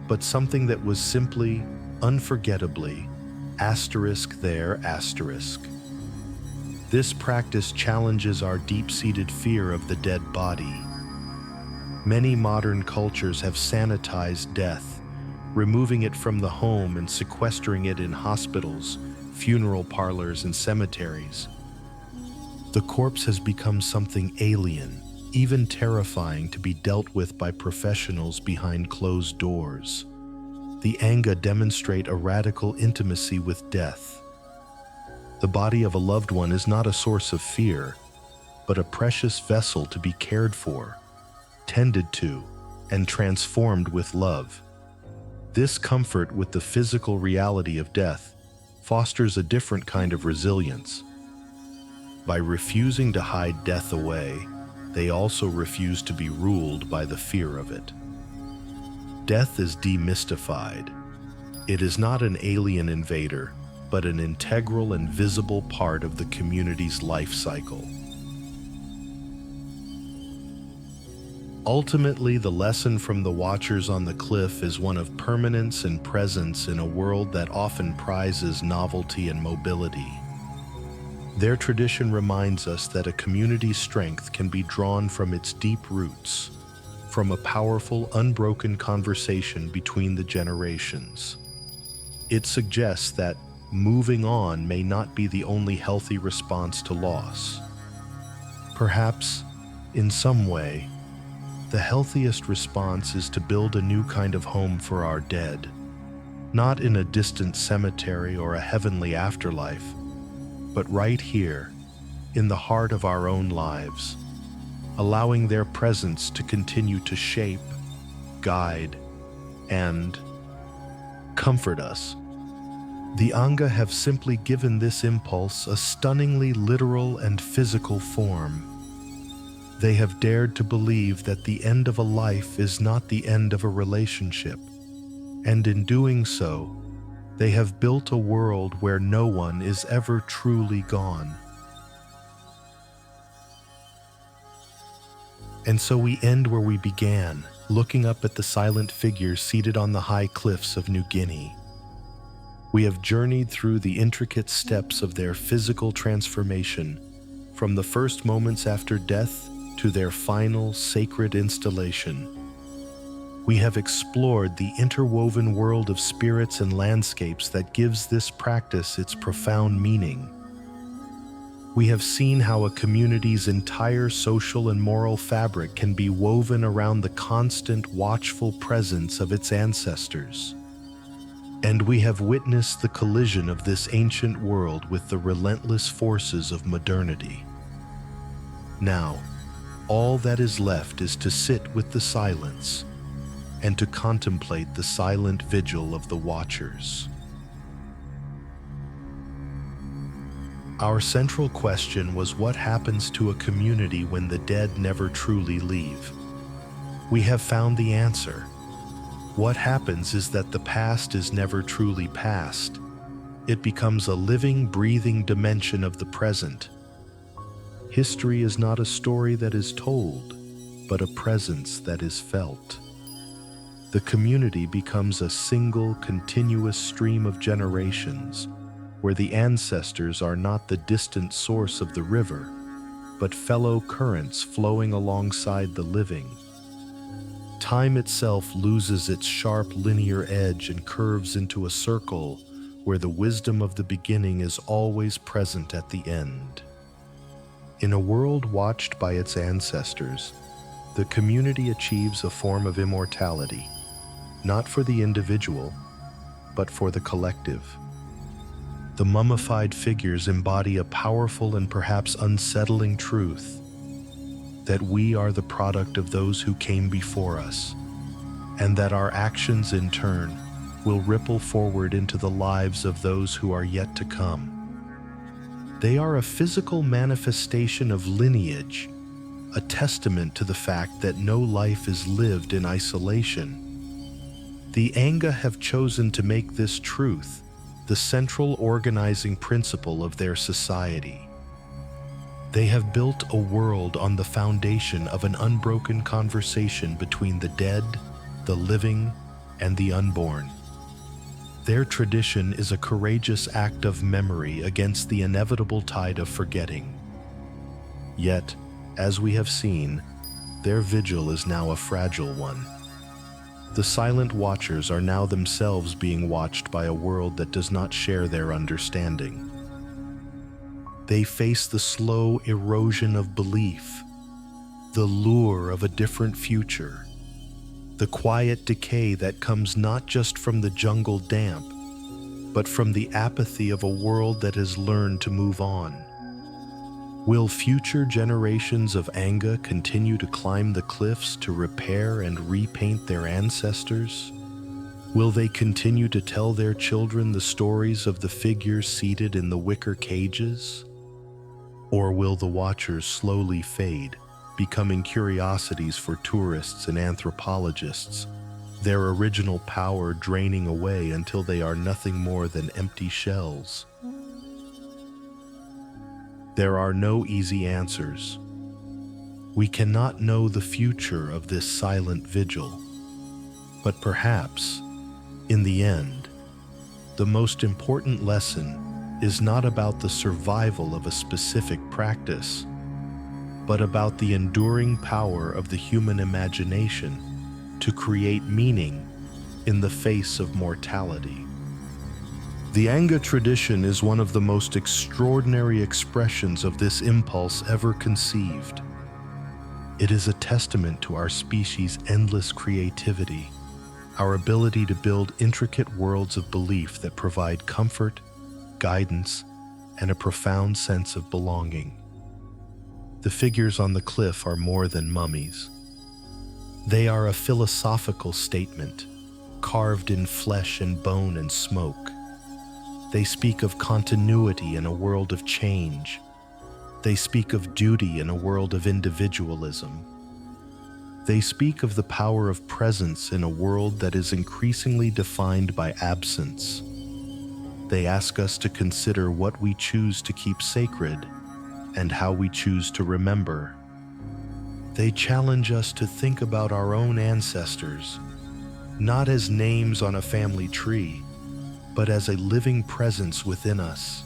Speaker 1: but something that was simply, unforgettably, ***. This practice challenges our deep-seated fear of the dead body. Many modern cultures have sanitized death, removing it from the home and sequestering it in hospitals, funeral parlors, and cemeteries. The corpse has become something alien, even terrifying to be dealt with by professionals behind closed doors. The Anga demonstrate a radical intimacy with death. The body of a loved one is not a source of fear, but a precious vessel to be cared for, tended to, and transformed with love. This comfort with the physical reality of death fosters a different kind of resilience. By refusing to hide death away, they also refuse to be ruled by the fear of it. Death is demystified. It is not an alien invader, but an integral and visible part of the community's life cycle. Ultimately, the lesson from the watchers on the cliff is one of permanence and presence in a world that often prizes novelty and mobility. Their tradition reminds us that a community's strength can be drawn from its deep roots, from a powerful, unbroken conversation between the generations. It suggests that moving on may not be the only healthy response to loss. Perhaps, in some way, the healthiest response is to build a new kind of home for our dead, not in a distant cemetery or a heavenly afterlife, but right here, in the heart of our own lives, allowing their presence to continue to shape, guide, and comfort us. The Anga have simply given this impulse a stunningly literal and physical form. They have dared to believe that the end of a life is not the end of a relationship, and in doing so, they have built a world where no one is ever truly gone. And so we end where we began, looking up at the silent figures seated on the high cliffs of New Guinea. We have journeyed through the intricate steps of their physical transformation, from the first moments after death to their final sacred installation. We have explored the interwoven world of spirits and landscapes that gives this practice its profound meaning. We have seen how a community's entire social and moral fabric can be woven around the constant, watchful presence of its ancestors. And we have witnessed the collision of this ancient world with the relentless forces of modernity. Now, all that is left is to sit with the silence and to contemplate the silent vigil of the watchers. Our central question was, what happens to a community when the dead never truly leave? We have found the answer. What happens is that the past is never truly past. It becomes a living, breathing dimension of the present. History is not a story that is told, but a presence that is felt. The community becomes a single, continuous stream of generations, where the ancestors are not the distant source of the river, but fellow currents flowing alongside the living. Time itself loses its sharp linear edge and curves into a circle where the wisdom of the beginning is always present at the end. In a world watched by its ancestors, the community achieves a form of immortality, not for the individual, but for the collective. The mummified figures embody a powerful and perhaps unsettling truth, that we are the product of those who came before us, and that our actions in turn will ripple forward into the lives of those who are yet to come. They are a physical manifestation of lineage, a testament to the fact that no life is lived in isolation. The Anga have chosen to make this truth the central organizing principle of their society. They have built a world on the foundation of an unbroken conversation between the dead, the living, and the unborn. Their tradition is a courageous act of memory against the inevitable tide of forgetting. Yet, as we have seen, their vigil is now a fragile one. The silent watchers are now themselves being watched by a world that does not share their understanding. They face the slow erosion of belief, the lure of a different future, the quiet decay that comes not just from the jungle damp, but from the apathy of a world that has learned to move on. Will future generations of Anga continue to climb the cliffs to repair and repaint their ancestors? Will they continue to tell their children the stories of the figures seated in the wicker cages? Or will the watchers slowly fade, becoming curiosities for tourists and anthropologists, their original power draining away until they are nothing more than empty shells? There are no easy answers. We cannot know the future of this silent vigil. But perhaps, in the end, the most important lesson is not about the survival of a specific practice, but about the enduring power of the human imagination to create meaning in the face of mortality. The Anga tradition is one of the most extraordinary expressions of this impulse ever conceived. It is a testament to our species' endless creativity, our ability to build intricate worlds of belief that provide comfort, guidance, and a profound sense of belonging. The figures on the cliff are more than mummies. They are a philosophical statement, carved in flesh and bone and smoke. They speak of continuity in a world of change. They speak of duty in a world of individualism. They speak of the power of presence in a world that is increasingly defined by absence. They ask us to consider what we choose to keep sacred and how we choose to remember. They challenge us to think about our own ancestors, not as names on a family tree, but as a living presence within us.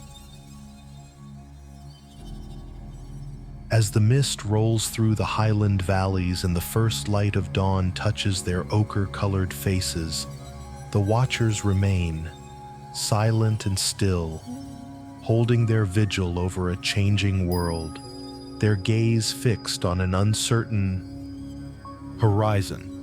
Speaker 1: As the mist rolls through the highland valleys and the first light of dawn touches their ochre-colored faces, the watchers remain, silent and still, holding their vigil over a changing world, their gaze fixed on an uncertain horizon.